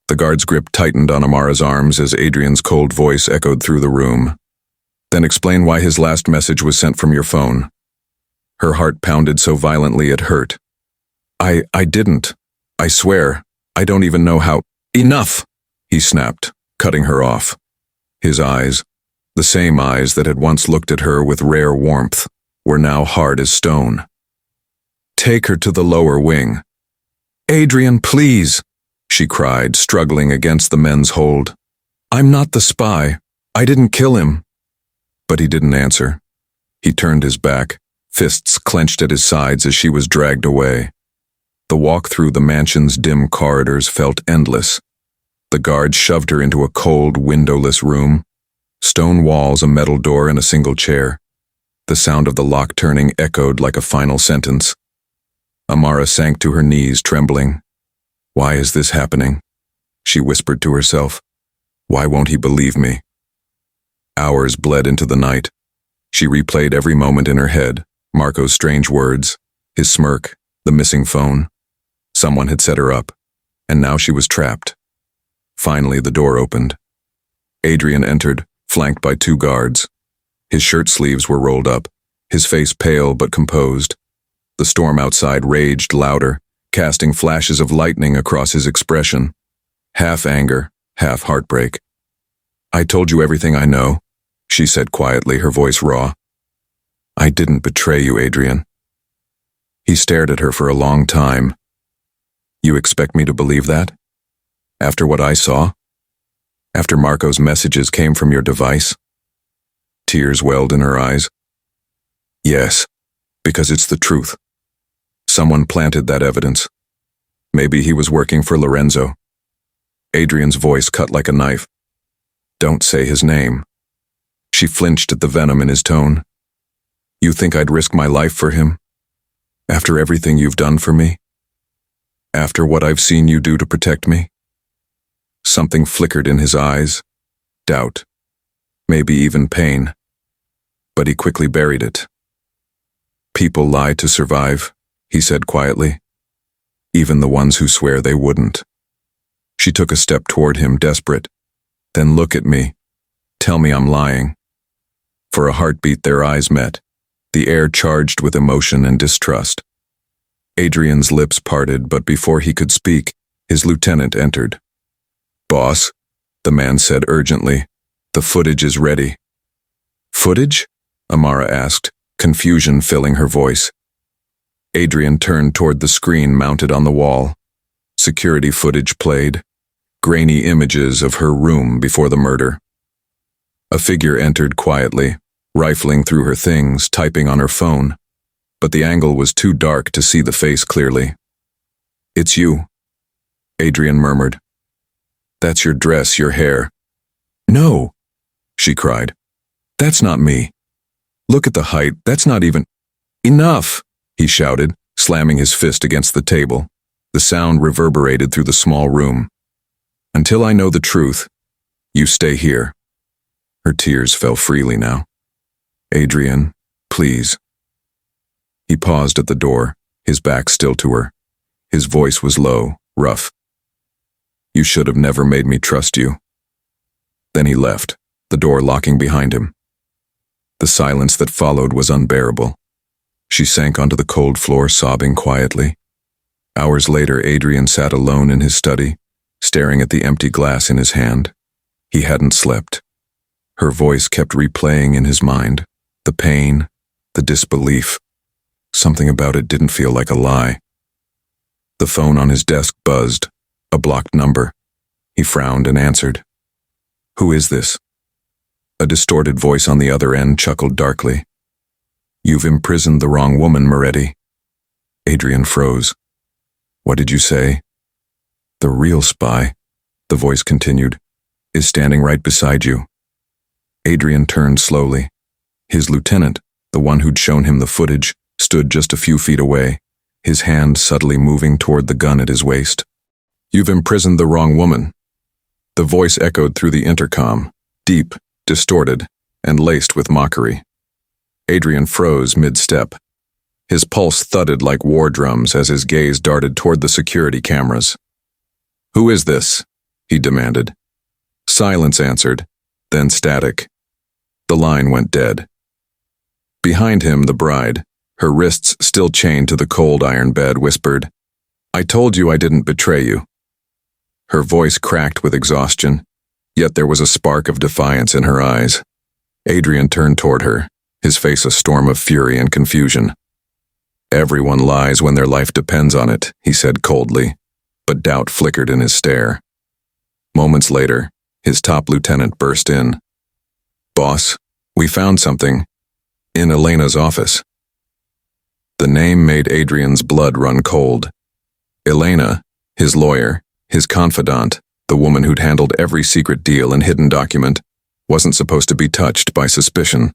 The guard's grip tightened on Amara's arms as Adrian's cold voice echoed through the room. "Then explain why his last message was sent from your phone." Her heart pounded so violently it hurt. I didn't. I swear, I don't even know how." "Enough!" he snapped, cutting her off. His eyes, the same eyes that had once looked at her with rare warmth, were now hard as stone. "Take her to the lower wing." "Adrian, please," she cried, struggling against the men's hold. "I'm not the spy. I didn't kill him." But he didn't answer. He turned his back, fists clenched at his sides as she was dragged away. The walk through the mansion's dim corridors felt endless. The guard shoved her into a cold, windowless room. Stone walls, a metal door, and a single chair. The sound of the lock turning echoed like a final sentence. Amara sank to her knees, trembling. "Why is this happening?" she whispered to herself. "Why won't he believe me?" Hours bled into the night. She replayed every moment in her head, Marco's strange words, his smirk, the missing phone. Someone had set her up, and now she was trapped. Finally, the door opened. Adrian entered, flanked by two guards. His shirt sleeves were rolled up, his face pale but composed. The storm outside raged louder, casting flashes of lightning across his expression. Half anger, half heartbreak. "I told you everything I know," she said quietly, her voice raw. I didn't betray you, Adrian. He stared at her for a long time. You expect me to believe that? After what I saw? After Marco's messages came from your device? Tears welled in her eyes. Yes, because it's the truth. Someone planted that evidence. Maybe he was working for Lorenzo. Adrian's voice cut like a knife. Don't say his name. She flinched at the venom in his tone. You think I'd risk my life for him? After everything you've done for me? After what I've seen you do to protect me? Something flickered in his eyes. Doubt. Maybe even pain. But he quickly buried it. People lie to survive, he said quietly. Even the ones who swear they wouldn't. She took a step toward him, desperate. Then look at me. Tell me I'm lying. For a heartbeat, their eyes met, the air charged with emotion and distrust. Adrian's lips parted, but before he could speak, his lieutenant entered. Boss, the man said urgently, the footage is ready. Footage? Amara asked, confusion filling her voice. Adrian turned toward the screen mounted on the wall. Security footage played, grainy images of her room before the murder. A figure entered quietly, rifling through her things, typing on her phone, but the angle was too dark to see the face clearly. It's you, Adrian murmured. That's your dress, your hair. No, she cried. That's not me. Look at the height, that's not even... Enough, he shouted, slamming his fist against the table. The sound reverberated through the small room. Until I know the truth, you stay here. Her tears fell freely now. Adrian, please. He paused at the door, his back still to her. His voice was low, rough. You should have never made me trust you. Then he left, the door locking behind him. The silence that followed was unbearable. She sank onto the cold floor, sobbing quietly. Hours later, Adrian sat alone in his study, staring at the empty glass in his hand. He hadn't slept. Her voice kept replaying in his mind, the pain, the disbelief. Something about it didn't feel like a lie. The phone on his desk buzzed, a blocked number. He frowned and answered. Who is this? A distorted voice on the other end chuckled darkly. You've imprisoned the wrong woman, Moretti. Adrian froze. What did you say? The real spy, the voice continued, is standing right beside you. Adrian turned slowly. His lieutenant, the one who'd shown him the footage, stood just a few feet away, his hand subtly moving toward the gun at his waist. You've imprisoned the wrong woman. The voice echoed through the intercom, deep, distorted, and laced with mockery. Adrian froze mid-step. His pulse thudded like war drums as his gaze darted toward the security cameras. Who is this? He demanded. Silence answered, then static. The line went dead. Behind him, the bride, her wrists still chained to the cold iron bed, whispered, I told you I didn't betray you. Her voice cracked with exhaustion, yet there was a spark of defiance in her eyes. Adrian turned toward her, his face a storm of fury and confusion. Everyone lies when their life depends on it, he said coldly, but doubt flickered in his stare. Moments later, his top lieutenant burst in. Boss, we found something in Elena's office. The name made Adrian's blood run cold. Elena, his lawyer, his confidant, the woman who'd handled every secret deal and hidden document, wasn't supposed to be touched by suspicion.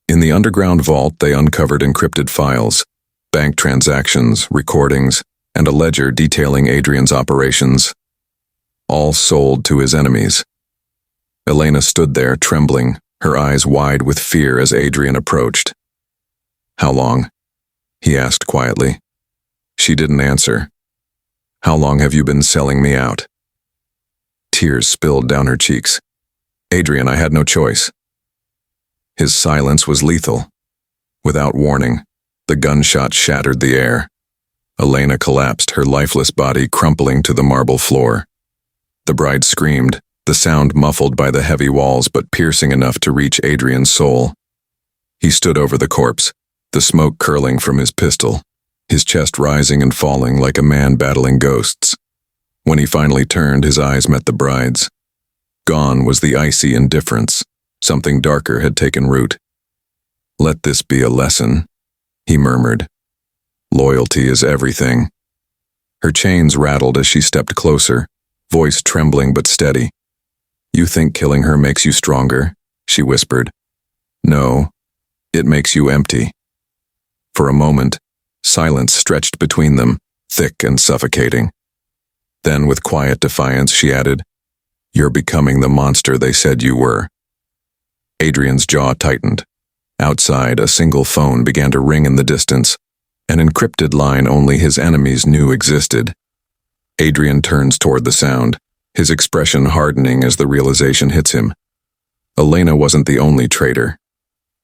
In the underground vault, they uncovered encrypted files, bank transactions, recordings, and a ledger detailing Adrian's operations, all sold to his enemies. Elena stood there, trembling, her eyes wide with fear as Adrian approached. How long? He asked quietly. She didn't answer. How long have you been selling me out? Tears spilled down her cheeks. Adrian, I had no choice. His silence was lethal. Without warning, the gunshot shattered the air. Elena collapsed, her lifeless body crumpling to the marble floor. The bride screamed, the sound muffled by the heavy walls but piercing enough to reach Adrian's soul. He stood over the corpse, the smoke curling from his pistol, his chest rising and falling like a man battling ghosts. When he finally turned, his eyes met the bride's. Gone was the icy indifference. Something darker had taken root. "Let this be a lesson," he murmured. "Loyalty is everything." Her chains rattled as she stepped closer, voice trembling but steady. "You think killing her makes you stronger?" she whispered. "No, it makes you empty." For a moment, silence stretched between them, thick and suffocating. Then, with quiet defiance, she added, "You're becoming the monster they said you were." Adrian's jaw tightened. Outside, a single phone began to ring in the distance, an encrypted line only his enemies knew existed. Adrian turns toward the sound, his expression hardening as the realization hits him. Elena wasn't the only traitor.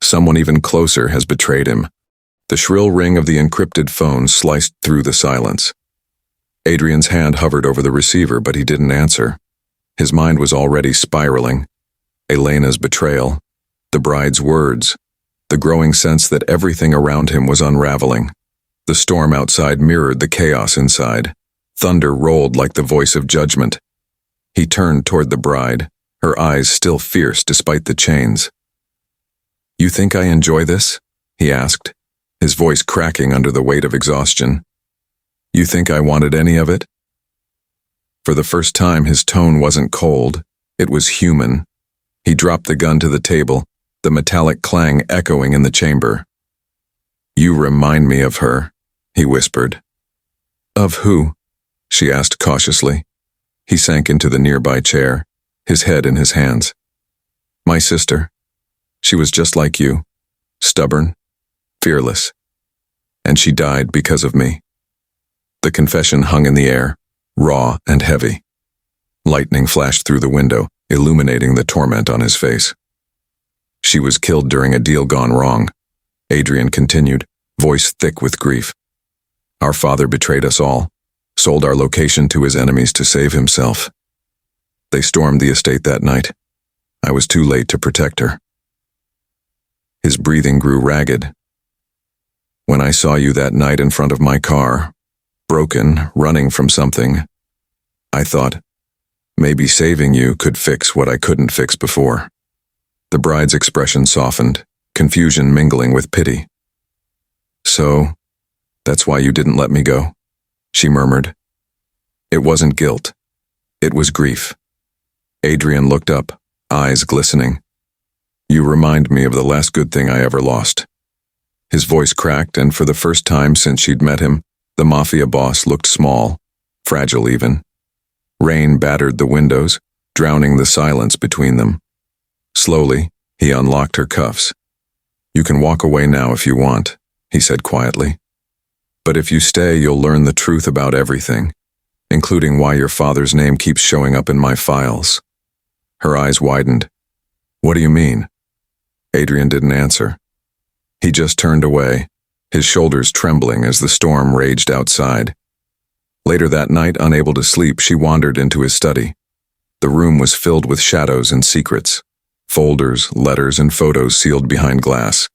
Someone even closer has betrayed him. The shrill ring of the encrypted phone sliced through the silence. Adrian's hand hovered over the receiver, but he didn't answer. His mind was already spiraling. Elena's betrayal, the bride's words, the growing sense that everything around him was unraveling. The storm outside mirrored the chaos inside. Thunder rolled like the voice of judgment. He turned toward the bride, her eyes still fierce despite the chains. "You think I enjoy this?" he asked, his voice cracking under the weight of exhaustion. "You think I wanted any of it?" For the first time, his tone wasn't cold, it was human. He dropped the gun to the table, the metallic clang echoing in the chamber. "You remind me of her," he whispered. "Of who?" she asked cautiously. He sank into the nearby chair, his head in his hands. "My sister. She was just like you, stubborn, fearless. And she died because of me." The confession hung in the air, raw and heavy. Lightning flashed through the window, illuminating the torment on his face. "She was killed during a deal gone wrong," Adrian continued, voice thick with grief. "Our father betrayed us all, sold our location to his enemies to save himself. They stormed the estate that night. I was too late to protect her." His breathing grew ragged. "When I saw you that night in front of my car, broken, running from something, I thought, maybe saving you could fix what I couldn't fix before." The bride's expression softened, confusion mingling with pity. "So, that's why you didn't let me go," she murmured. It wasn't guilt. It was grief. Adrian looked up, eyes glistening. "You remind me of the last good thing I ever lost." His voice cracked, and for the first time since she'd met him, the Mafia Boss looked small, fragile even. Rain battered the windows, drowning the silence between them. Slowly, he unlocked her cuffs. "You can walk away now if you want," he said quietly. "But if you stay, you'll learn the truth about everything, including why your father's name keeps showing up in my files." Her eyes widened. "What do you mean?" Adrian didn't answer. He just turned away, his shoulders trembling as the storm raged outside. Later that night, unable to sleep, she wandered into his study. The room was filled with shadows and secrets, folders, letters, and photos sealed behind glass.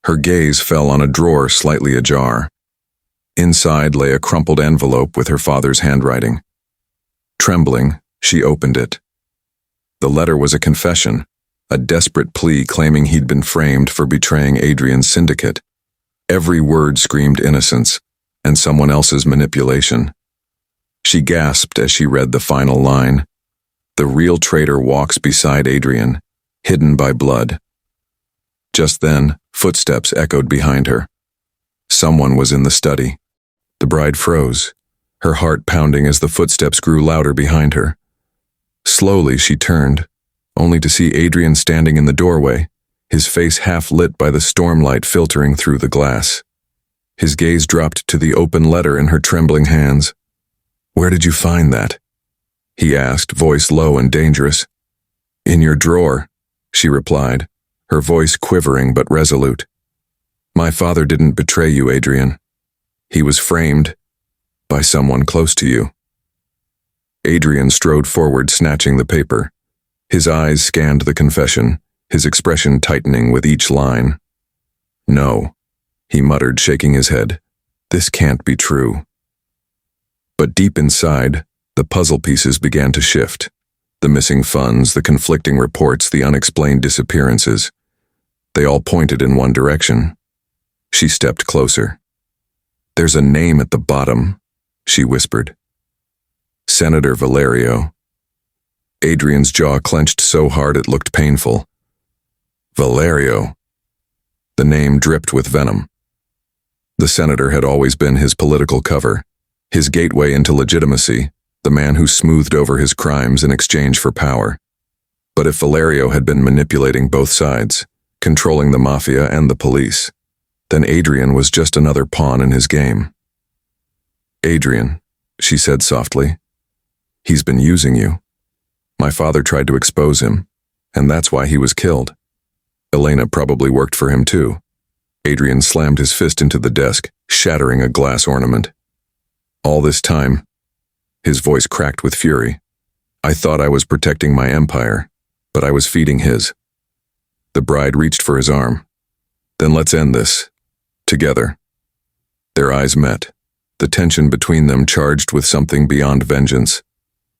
Her gaze fell on a drawer slightly ajar. Inside lay a crumpled envelope with her father's handwriting. Trembling, she opened it. The letter was a confession, a desperate plea claiming he'd been framed for betraying Adrian's syndicate. Every word screamed innocence and someone else's manipulation. She gasped as she read the final line. "The real traitor walks beside Adrian, hidden by blood." Just then, footsteps echoed behind her. Someone was in the study. The bride froze, her heart pounding as the footsteps grew louder behind her. Slowly she turned, only to see Adrian standing in the doorway, his face half lit by the stormlight filtering through the glass. His gaze dropped to the open letter in her trembling hands. "Where did you find that?" he asked, voice low and dangerous. "In your drawer," she replied, her voice quivering but resolute. "My father didn't betray you, Adrian. He was framed by someone close to you." Adrian strode forward, snatching the paper. His eyes scanned the confession, his expression tightening with each line. "No," he muttered, shaking his head. "This can't be true." But deep inside, the puzzle pieces began to shift. The missing funds, the conflicting reports, the unexplained disappearances. They all pointed in one direction. She stepped closer. "There's a name at the bottom," she whispered. "Senator Valerio." Adrian's jaw clenched so hard it looked painful. Valerio. The name dripped with venom. The senator had always been his political cover, his gateway into legitimacy, the man who smoothed over his crimes in exchange for power. But if Valerio had been manipulating both sides, controlling the mafia and the police, then Adrian was just another pawn in his game. "Adrian," she said softly, "he's been using you. My father tried to expose him, and that's why he was killed. Elena probably worked for him too." Adrian slammed his fist into the desk, shattering a glass ornament. "All this time," his voice cracked with fury, "I thought I was protecting my empire, but I was feeding his." The bride reached for his arm. "Then let's end this. Together." Their eyes met, the tension between them charged with something beyond vengeance.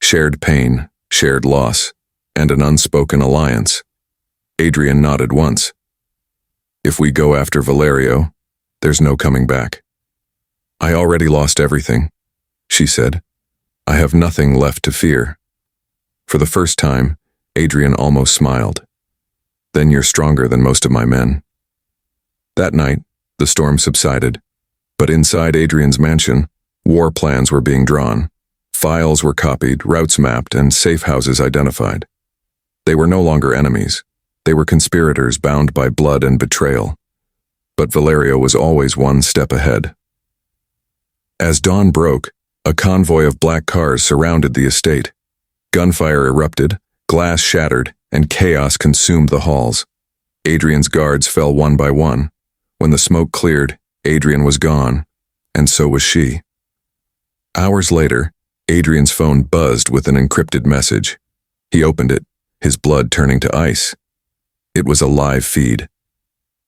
Shared pain, shared loss, and an unspoken alliance. Adrian nodded once. "If we go after Valerio, there's no coming back." "I already lost everything," she said. "I have nothing left to fear." For the first time, Adrian almost smiled. "Then you're stronger than most of my men." That night, the storm subsided, but inside Adrian's mansion, war plans were being drawn. Files were copied, routes mapped, and safe houses identified. They were no longer enemies. They were conspirators bound by blood and betrayal. But Valerio was always one step ahead. As dawn broke, a convoy of black cars surrounded the estate. Gunfire erupted, glass shattered, and chaos consumed the halls. Adrian's guards fell one by one. When the smoke cleared, Adrian was gone, and so was she. Hours later, Adrian's phone buzzed with an encrypted message. He opened it, his blood turning to ice. It was a live feed.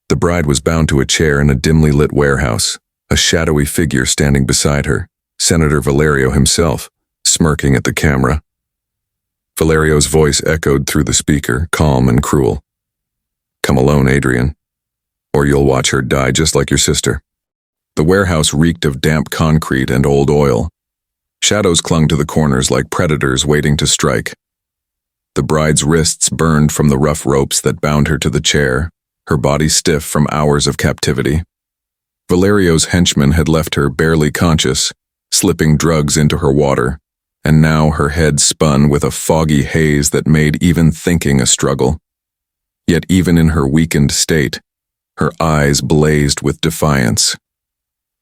The bride was bound to a chair in a dimly lit warehouse, a shadowy figure standing beside her, Senator Valerio himself, smirking at the camera. Valerio's voice echoed through the speaker, calm and cruel. "Come alone, Adrian, or you'll watch her die just like your sister." The warehouse reeked of damp concrete and old oil. Shadows clung to the corners like predators waiting to strike. The bride's wrists burned from the rough ropes that bound her to the chair, her body stiff from hours of captivity. Valerio's henchmen had left her barely conscious, slipping drugs into her water, and now her head spun with a foggy haze that made even thinking a struggle. Yet even in her weakened state, her eyes blazed with defiance.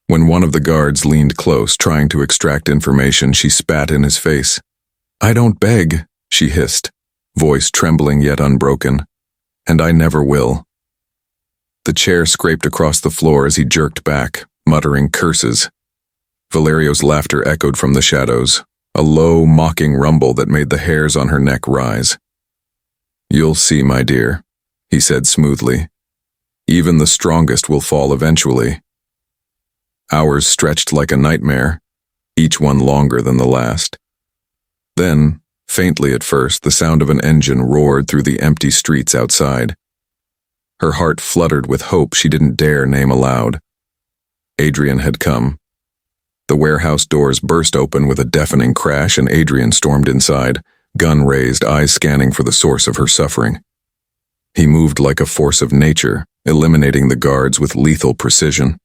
When one of the guards leaned close, trying to extract information, she spat in his face. "I don't beg," she hissed, voice trembling yet unbroken. "And I never will." The chair scraped across the floor as he jerked back, muttering curses. Valerio's laughter echoed from the shadows, a low, mocking rumble that made the hairs on her neck rise. "You'll see, my dear," he said smoothly. "Even the strongest will fall eventually." Hours stretched like a nightmare, each one longer than the last. Then, faintly at first, the sound of an engine roared through the empty streets outside. Her heart fluttered with hope she didn't dare name aloud. Adrian had come. The warehouse doors burst open with a deafening crash, and Adrian stormed inside, gun raised, eyes scanning for the source of her suffering. He moved like a force of nature, eliminating the guards with lethal precision.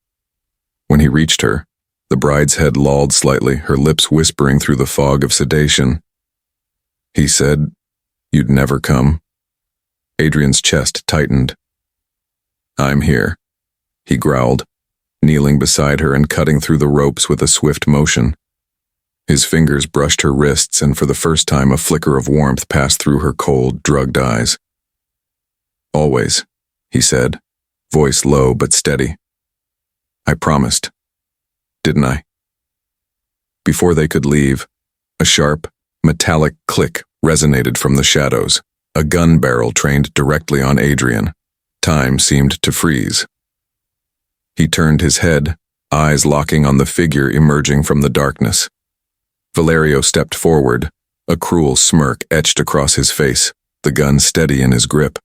When he reached her, the bride's head lolled slightly, her lips whispering through the fog of sedation. He said, "You'd never come." Adrian's chest tightened. "I'm here," he growled, kneeling beside her and cutting through the ropes with a swift motion. His fingers brushed her wrists, and for the first time a flicker of warmth passed through her cold, drugged eyes. "Always," he said, voice low but steady. "I promised. Didn't I?" Before they could leave, a sharp, Metallic click resonated from the shadows, a gun barrel trained directly on Adrian. Time seemed to freeze. He turned his head, eyes locking on the figure emerging from the darkness. Valerio stepped forward, a cruel smirk etched across his face, the gun steady in his grip.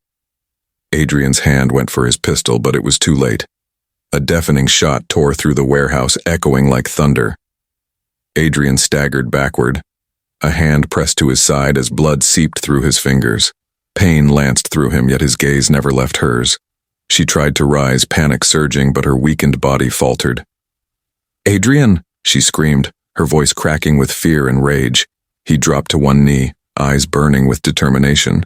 Adrian's hand went for his pistol, but it was too late. A deafening shot tore through the warehouse, echoing like thunder. Adrian staggered backward. A hand pressed to his side as blood seeped through his fingers. Pain lanced through him, yet his gaze never left hers. She tried to rise, panic surging, but her weakened body faltered. "Adrian!" she screamed, her voice cracking with fear and rage. He dropped to one knee, eyes burning with determination,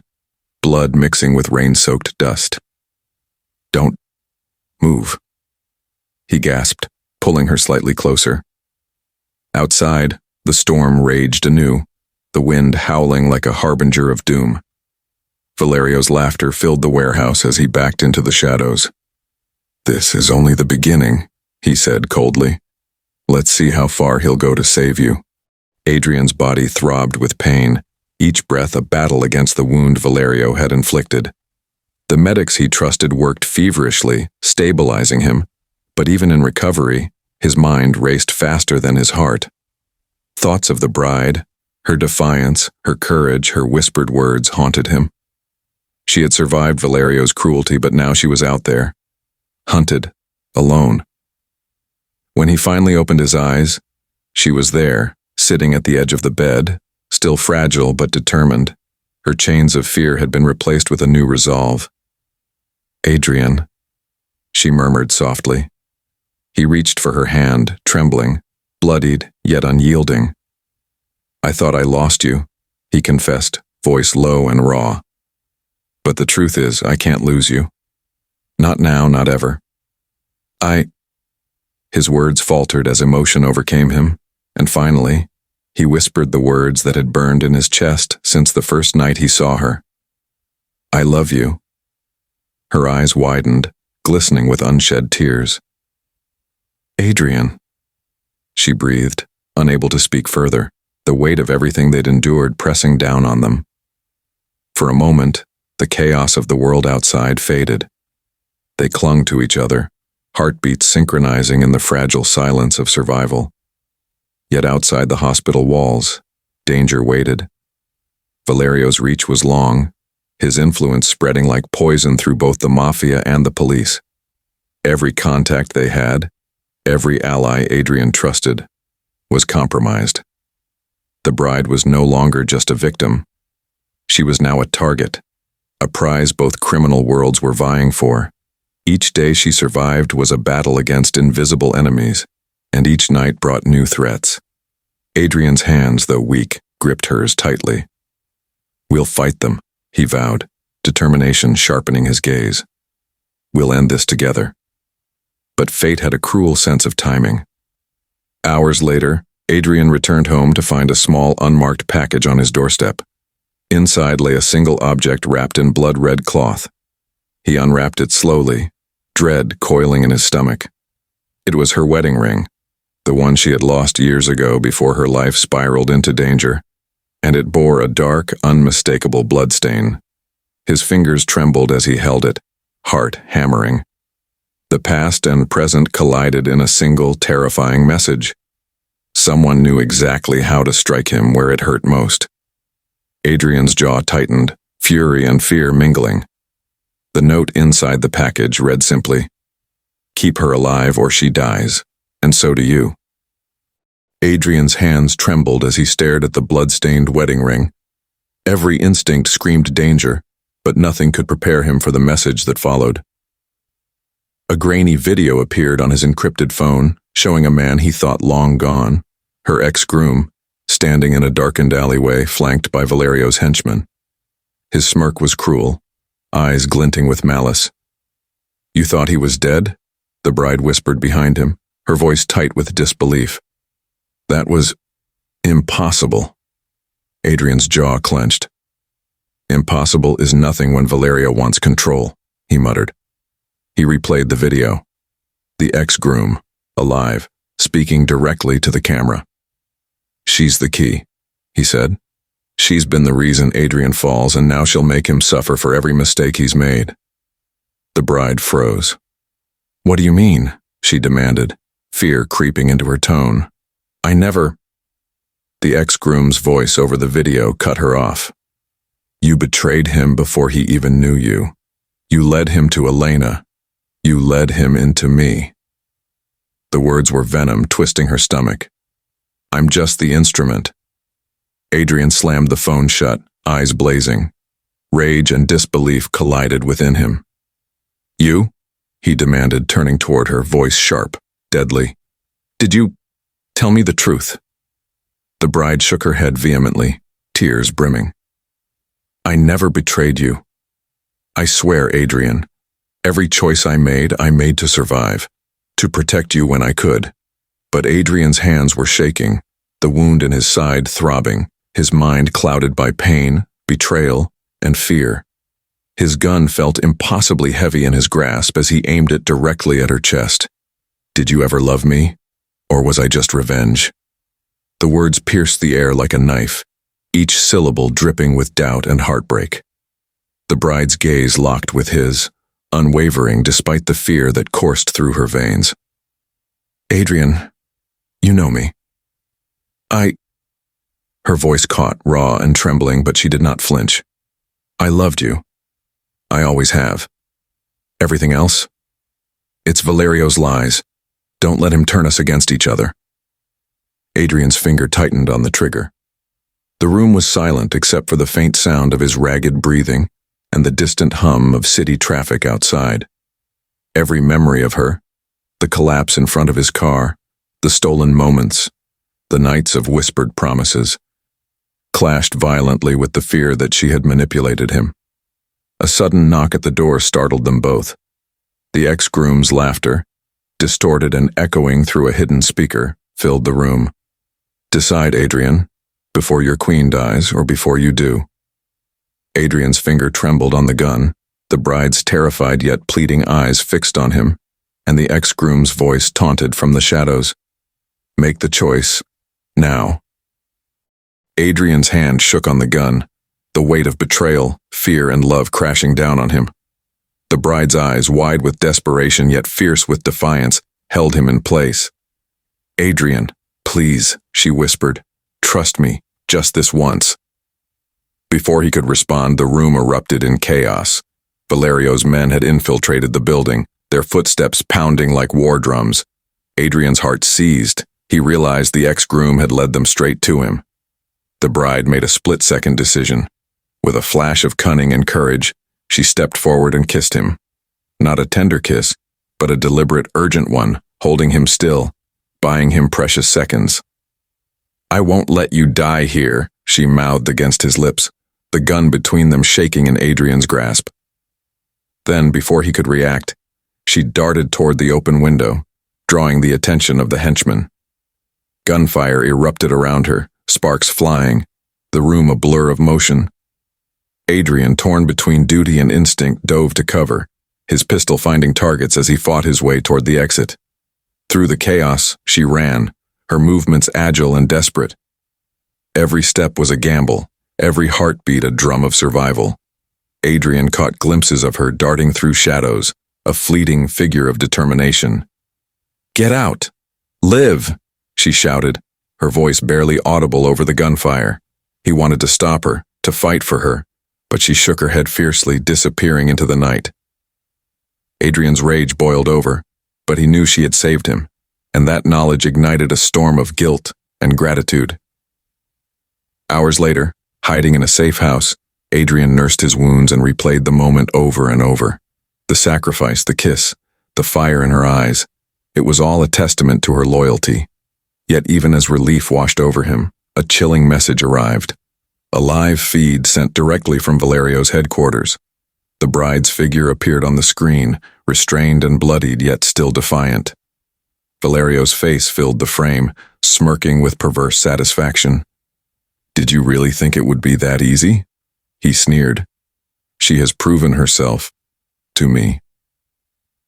blood mixing with rain-soaked dust. "Don't move," he gasped, pulling her slightly closer. Outside, the storm raged anew, the wind howling like a harbinger of doom. Valerio's laughter filled the warehouse as he backed into the shadows. "This is only the beginning," he said coldly. "Let's see how far he'll go to save you." Adrian's body throbbed with pain, each breath a battle against the wound Valerio had inflicted. The medics he trusted worked feverishly, stabilizing him, but even in recovery, his mind raced faster than his heart. Thoughts of the bride, her defiance, her courage, her whispered words haunted him. She had survived Valerio's cruelty, but now she was out there, hunted, alone. When he finally opened his eyes, she was there, sitting at the edge of the bed, still fragile but determined. Her chains of fear had been replaced with a new resolve. "Adrian," she murmured softly. He reached for her hand, trembling, bloodied yet unyielding. "I thought I lost you," he confessed, voice low and raw. "But the truth is, I can't lose you. Not now, not ever. His words faltered as emotion overcame him, and finally, he whispered the words that had burned in his chest since the first night he saw her. "I love you." Her eyes widened, glistening with unshed tears. "Adrian," she breathed, unable to speak further, the weight of everything they'd endured pressing down on them. For a moment, the chaos of the world outside faded. They clung to each other, heartbeats synchronizing in the fragile silence of survival. Yet outside the hospital walls, danger waited. Valerio's reach was long, his influence spreading like poison through both the mafia and the police. Every contact they had, every ally Adrian trusted, was compromised. The bride was no longer just a victim. She was now a target, a prize both criminal worlds were vying for. Each day she survived was a battle against invisible enemies, and each night brought new threats. Adrian's hands, though weak, gripped hers tightly. "We'll fight them," he vowed, determination sharpening his gaze. "We'll end this together." But fate had a cruel sense of timing. Hours later, Adrian returned home to find a small unmarked package on his doorstep. Inside lay a single object wrapped in blood-red cloth. He unwrapped it slowly, dread coiling in his stomach. It was her wedding ring, the one she had lost years ago before her life spiraled into danger, and it bore a dark, unmistakable bloodstain. His fingers trembled as he held it, heart hammering. The past and present collided in a single, terrifying message. Someone knew exactly how to strike him where it hurt most. Adrian's jaw tightened, fury and fear mingling. The note inside the package read simply, "Keep her alive or she dies, and so do you." Adrian's hands trembled as he stared at the blood-stained wedding ring. Every instinct screamed danger, but nothing could prepare him for the message that followed. A grainy video appeared on his encrypted phone, showing a man he thought long gone, her ex-groom, standing in a darkened alleyway flanked by Valerio's henchmen. His smirk was cruel, eyes glinting with malice. "You thought he was dead?" the bride whispered behind him, her voice tight with disbelief. "That was impossible." Adrian's jaw clenched. "Impossible is nothing when Valerio wants control," he muttered. He replayed the video. The ex-groom, alive, speaking directly to the camera. "She's the key," he said, She's been the reason Adrian falls, and now she'll make him suffer for every mistake he's made. The bride froze. What do you mean? She demanded, fear creeping into her tone. I never... The ex-groom's voice over the video cut her off. You betrayed him before he even knew you. You led him to Elena. You led him into me. The words were venom twisting her stomach. I'm just the instrument. Adrian slammed the phone shut, eyes blazing. Rage and disbelief collided within him. You? He demanded, turning toward her, voice sharp, deadly. Did you tell me the truth? The bride shook her head vehemently, tears brimming. I never betrayed you. I swear, Adrian. Every choice I made to survive, to protect you when I could. But Adrian's hands were shaking, the wound in his side throbbing, his mind clouded by pain, betrayal, and fear. His gun felt impossibly heavy in his grasp as he aimed it directly at her chest. Did you ever love me? Or was I just revenge? The words pierced the air like a knife, each syllable dripping with doubt and heartbreak. The bride's gaze locked with his, unwavering despite the fear that coursed through her veins. Adrian, you know me. Her voice caught, raw and trembling, but she did not flinch. I loved you. I always have. Everything else? It's Valerio's lies. Don't let him turn us against each other. Adrian's finger tightened on the trigger. The room was silent except for the faint sound of his ragged breathing and the distant hum of city traffic outside. Every memory of her, the collapse in front of his car, the stolen moments, the nights of whispered promises, clashed violently with the fear that she had manipulated him. A sudden knock at the door startled them both. The ex-groom's laughter, distorted and echoing through a hidden speaker, filled the room. Decide, Adrian, before your queen dies or before you do. Adrian's finger trembled on the gun, the bride's terrified yet pleading eyes fixed on him, and the ex-groom's voice taunted from the shadows. Make the choice, now. Adrian's hand shook on the gun, the weight of betrayal, fear, and love crashing down on him. The bride's eyes, wide with desperation yet fierce with defiance, held him in place. Adrian, please, she whispered. Trust me, just this once. Before he could respond, the room erupted in chaos. Valerio's men had infiltrated the building, their footsteps pounding like war drums. Adrian's heart seized. He realized the ex-groom had led them straight to him. The bride made a split-second decision. With a flash of cunning and courage, she stepped forward and kissed him. Not a tender kiss, but a deliberate, urgent one, holding him still, buying him precious seconds. I won't let you die here, she mouthed against his lips, the gun between them shaking in Adrian's grasp. Then, before he could react, she darted toward the open window, drawing the attention of the henchmen. Gunfire erupted around her, sparks flying, the room a blur of motion. Adrian, torn between duty and instinct, dove to cover, his pistol finding targets as he fought his way toward the exit. Through the chaos, she ran, her movements agile and desperate. Every step was a gamble, every heartbeat a drum of survival. Adrian caught glimpses of her darting through shadows, a fleeting figure of determination. Get out! Live! She shouted, her voice barely audible over the gunfire. He wanted to stop her, to fight for her, but she shook her head fiercely, disappearing into the night. Adrian's rage boiled over, but he knew she had saved him, and that knowledge ignited a storm of guilt and gratitude. Hours later, hiding in a safe house, Adrian nursed his wounds and replayed the moment over and over. The sacrifice, the kiss, the fire in her eyes. It was all a testament to her loyalty. Yet even as relief washed over him, a chilling message arrived. A live feed sent directly from Valerio's headquarters. The bride's figure appeared on the screen, restrained and bloodied yet still defiant. Valerio's face filled the frame, smirking with perverse satisfaction. Did you really think it would be that easy? He sneered. She has proven herself. To me.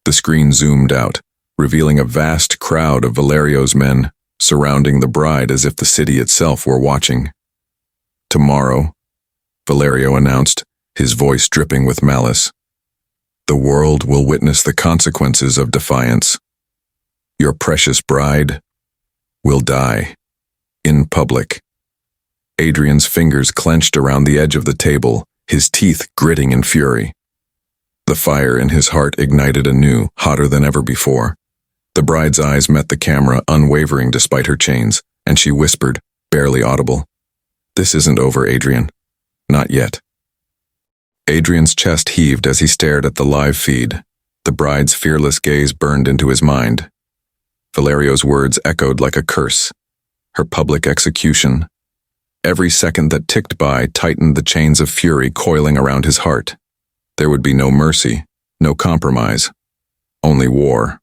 The screen zoomed out, revealing a vast crowd of Valerio's men, surrounding the bride as if the city itself were watching. Tomorrow, Valerio announced, his voice dripping with malice. The world will witness the consequences of defiance. Your precious bride will die in public. Adrian's fingers clenched around the edge of the table, his teeth gritting in fury. The fire in his heart ignited anew, hotter than ever before. The bride's eyes met the camera, unwavering despite her chains, and she whispered, barely audible, "This isn't over, Adrian. Not yet." Adrian's chest heaved as he stared at the live feed. The bride's fearless gaze burned into his mind. Valerio's words echoed like a curse. Her public execution. Every second that ticked by tightened the chains of fury coiling around his heart. There would be no mercy, no compromise, only war.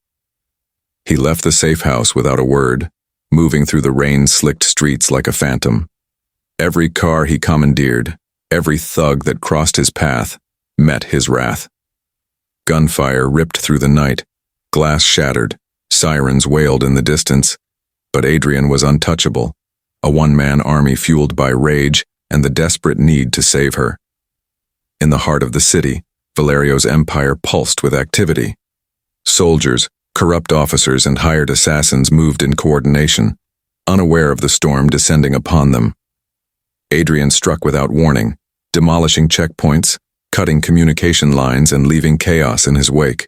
He left the safe house without a word, moving through the rain-slicked streets like a phantom. Every car he commandeered, every thug that crossed his path, met his wrath. Gunfire ripped through the night, glass shattered, sirens wailed in the distance, but Adrian was untouchable, a one-man army fueled by rage and the desperate need to save her. In the heart of the city, Valerio's empire pulsed with activity. Soldiers, corrupt officers, and hired assassins moved in coordination, unaware of the storm descending upon them. Adrian struck without warning, demolishing checkpoints, cutting communication lines, and leaving chaos in his wake.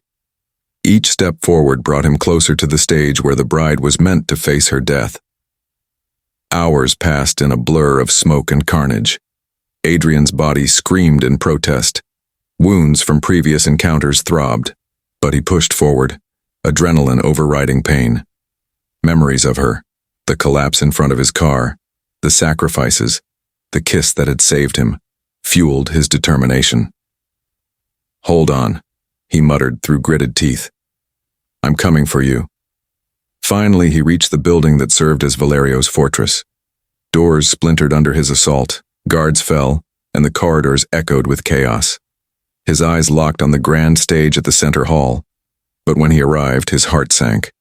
Each step forward brought him closer to the stage where the bride was meant to face her death. Hours passed in a blur of smoke and carnage. Adrian's body screamed in protest. Wounds from previous encounters throbbed, but he pushed forward, adrenaline overriding pain. Memories of her, the collapse in front of his car, the sacrifices, the kiss that had saved him, fueled his determination. "Hold on," he muttered through gritted teeth. "I'm coming for you." Finally, he reached the building that served as Valerio's fortress. Doors splintered under his assault, guards fell, and the corridors echoed with chaos. His eyes locked on the grand stage at the center hall, but when he arrived, his heart sank.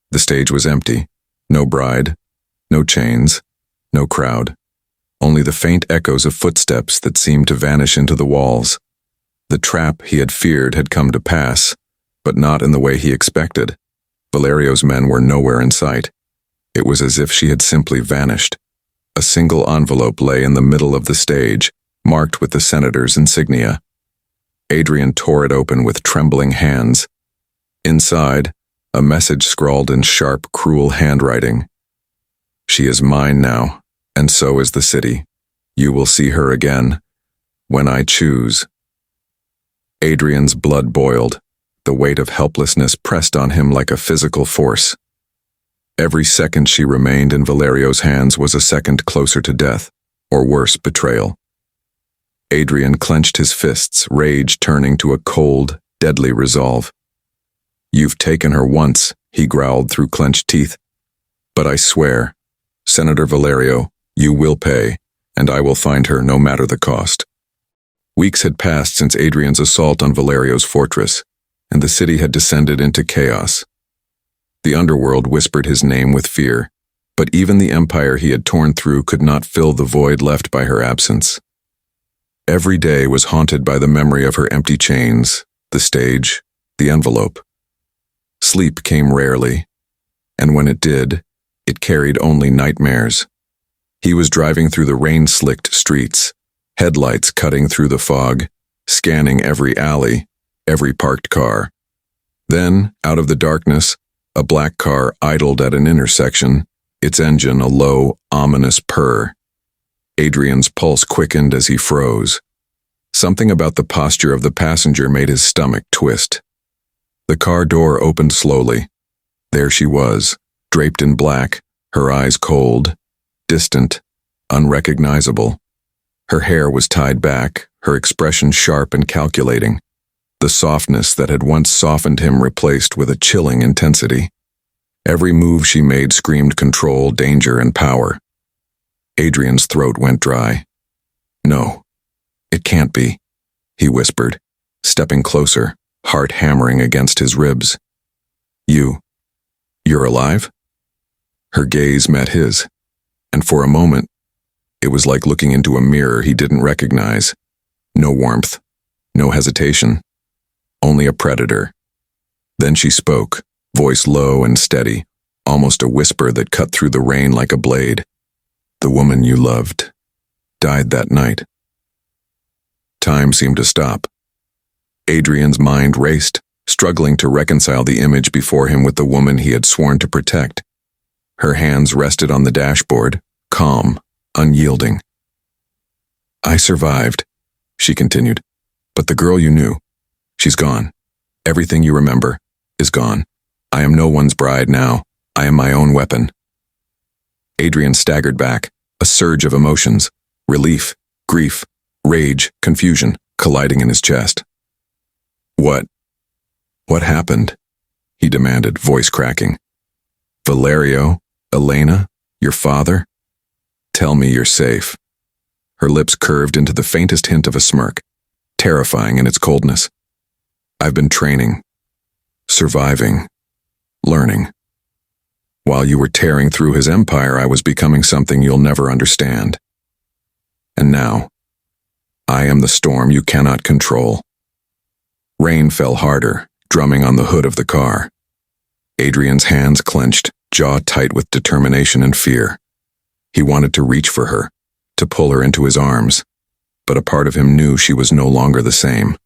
The stage was empty. No bride, no chains, no crowd. Only the faint echoes of footsteps that seemed to vanish into the walls. The trap he had feared had come to pass, but not in the way he expected. Valerio's men were nowhere in sight. It was as if she had simply vanished. A single envelope lay in the middle of the stage, marked with the senator's insignia. Adrian tore it open with trembling hands. Inside, a message scrawled in sharp, cruel handwriting. "She is mine now, and so is the city. You will see her again, when I choose." Adrian's blood boiled. The weight of helplessness pressed on him like a physical force. Every second she remained in Valerio's hands was a second closer to death, or worse, betrayal. Adrian clenched his fists, rage turning to a cold, deadly resolve. "You've taken her once," he growled through clenched teeth. "But I swear, Senator Valerio, you will pay, and I will find her no matter the cost." Weeks had passed since Adrian's assault on Valerio's fortress, and the city had descended into chaos. The underworld whispered his name with fear, but even the empire he had torn through could not fill the void left by her absence. Every day was haunted by the memory of her empty chains, the stage, the envelope. Sleep came rarely, and when it did, it carried only nightmares. He was driving through the rain-slicked streets, headlights cutting through the fog, scanning every alley, every parked car. Then, out of the darkness, a black car idled at an intersection, its engine a low, ominous purr. Adrian's pulse quickened as he froze. Something about the posture of the passenger made his stomach twist. The car door opened slowly. There she was, draped in black, her eyes cold, distant, unrecognizable. Her hair was tied back, her expression sharp and calculating. The softness that had once softened him replaced with a chilling intensity. Every move she made screamed control, danger, and power. Adrian's throat went dry. "No, it can't be," he whispered, stepping closer, heart hammering against his ribs. You're alive?" Her gaze met his, and for a moment, It was like looking into a mirror he didn't recognize. No warmth, no hesitation, only a predator. Then she spoke, voice low and steady, almost a whisper that cut through the rain like a blade. The woman you loved died that night. Time seemed to stop. Adrian's mind raced, struggling to reconcile the image before him with the woman he had sworn to protect. Her hands rested on the dashboard, calm, unyielding. I survived, she continued, but the girl you knew, she's gone. Everything you remember is gone. I am no one's bride now. I am my own weapon. Adrian staggered back, a surge of emotions, relief, grief, rage, confusion, colliding in his chest. What happened? He demanded, voice cracking. Valerio, Elena, your father? Tell me you're safe. Her lips curved into the faintest hint of a smirk, terrifying in its coldness. I've been training, surviving, learning. While you were tearing through his empire, I was becoming something you'll never understand. And now, I am the storm you cannot control. Rain fell harder, drumming on the hood of the car. Adrian's hands clenched, jaw tight with determination and fear. He wanted to reach for her, to pull her into his arms, but a part of him knew she was no longer the same.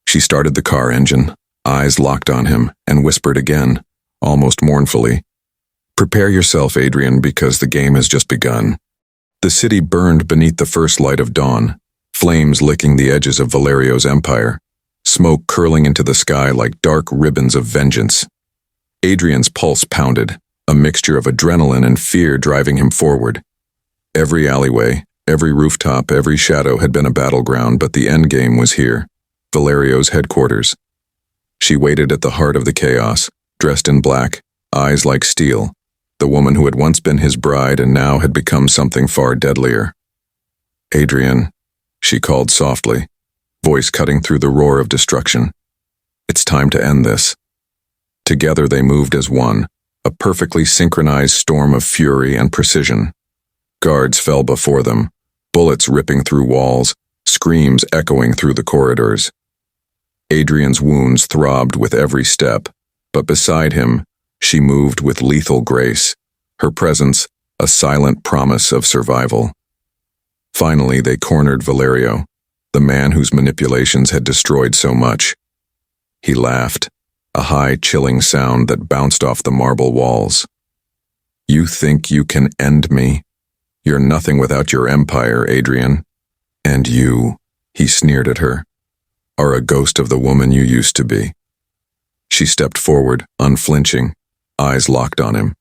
She started the car engine, eyes locked on him, and whispered again, almost mournfully, "Prepare yourself, Adrian, because the game has just begun." The city burned beneath the first light of dawn, flames licking the edges of Valerio's empire, smoke curling into the sky like dark ribbons of vengeance. Adrian's pulse pounded, a mixture of adrenaline and fear driving him forward. Every alleyway, every rooftop, every shadow had been a battleground, but the endgame was here, Valerio's headquarters. She waited at the heart of the chaos, dressed in black, eyes like steel, the woman who had once been his bride and now had become something far deadlier. Adrian, she called softly, voice cutting through the roar of destruction. It's time to end this. Together they moved as one, a perfectly synchronized storm of fury and precision. Guards fell before them, bullets ripping through walls, screams echoing through the corridors. Adrian's wounds throbbed with every step, but beside him, she moved with lethal grace, her presence a silent promise of survival. Finally, they cornered Valerio, the man whose manipulations had destroyed so much. He laughed, a high, chilling sound that bounced off the marble walls. You think you can end me? You're nothing without your empire, Adrian. And you, he sneered at her, are a ghost of the woman you used to be. She stepped forward, unflinching, eyes locked on him.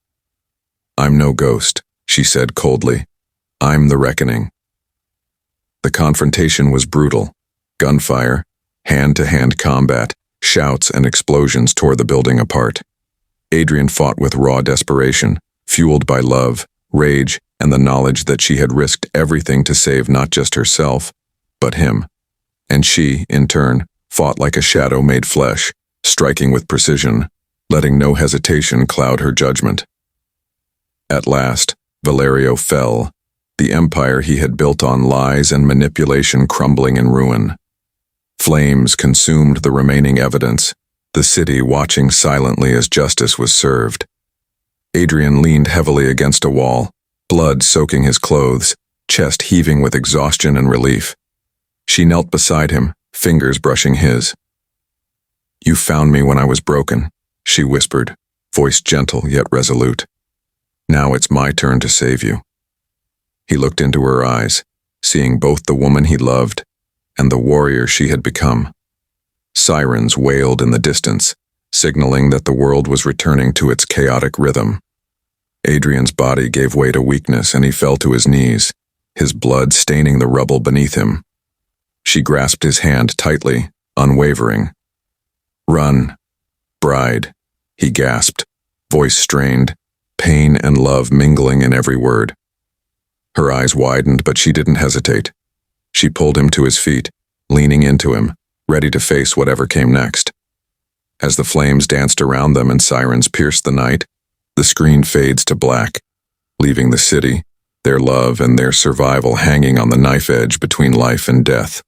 I'm no ghost, she said coldly. I'm the reckoning. The confrontation was brutal. Gunfire, hand-to-hand combat, shouts and explosions tore the building apart. Adrian fought with raw desperation, fueled by love, rage, and the knowledge that she had risked everything to save not just herself, but him. And she, in turn, fought like a shadow made flesh, striking with precision, letting no hesitation cloud her judgment. At last, Valerio fell, the empire he had built on lies and manipulation crumbling in ruin. Flames consumed the remaining evidence, the city watching silently as justice was served. Adrian leaned heavily against a wall, blood soaking his clothes, chest heaving with exhaustion and relief. She knelt beside him, fingers brushing his. You found me when I was broken, she whispered, voice gentle yet resolute. Now it's my turn to save you. He looked into her eyes, seeing both the woman he loved and the warrior she had become. Sirens wailed in the distance, signaling that the world was returning to its chaotic rhythm. Adrian's body gave way to weakness and he fell to his knees, his blood staining the rubble beneath him. She grasped his hand tightly, unwavering. Run, bride, he gasped, voice strained, pain and love mingling in every word. Her eyes widened, but she didn't hesitate. She pulled him to his feet, leaning into him, ready to face whatever came next. As the flames danced around them and sirens pierced the night, the screen fades to black, leaving the city, their love and their survival hanging on the knife edge between life and death.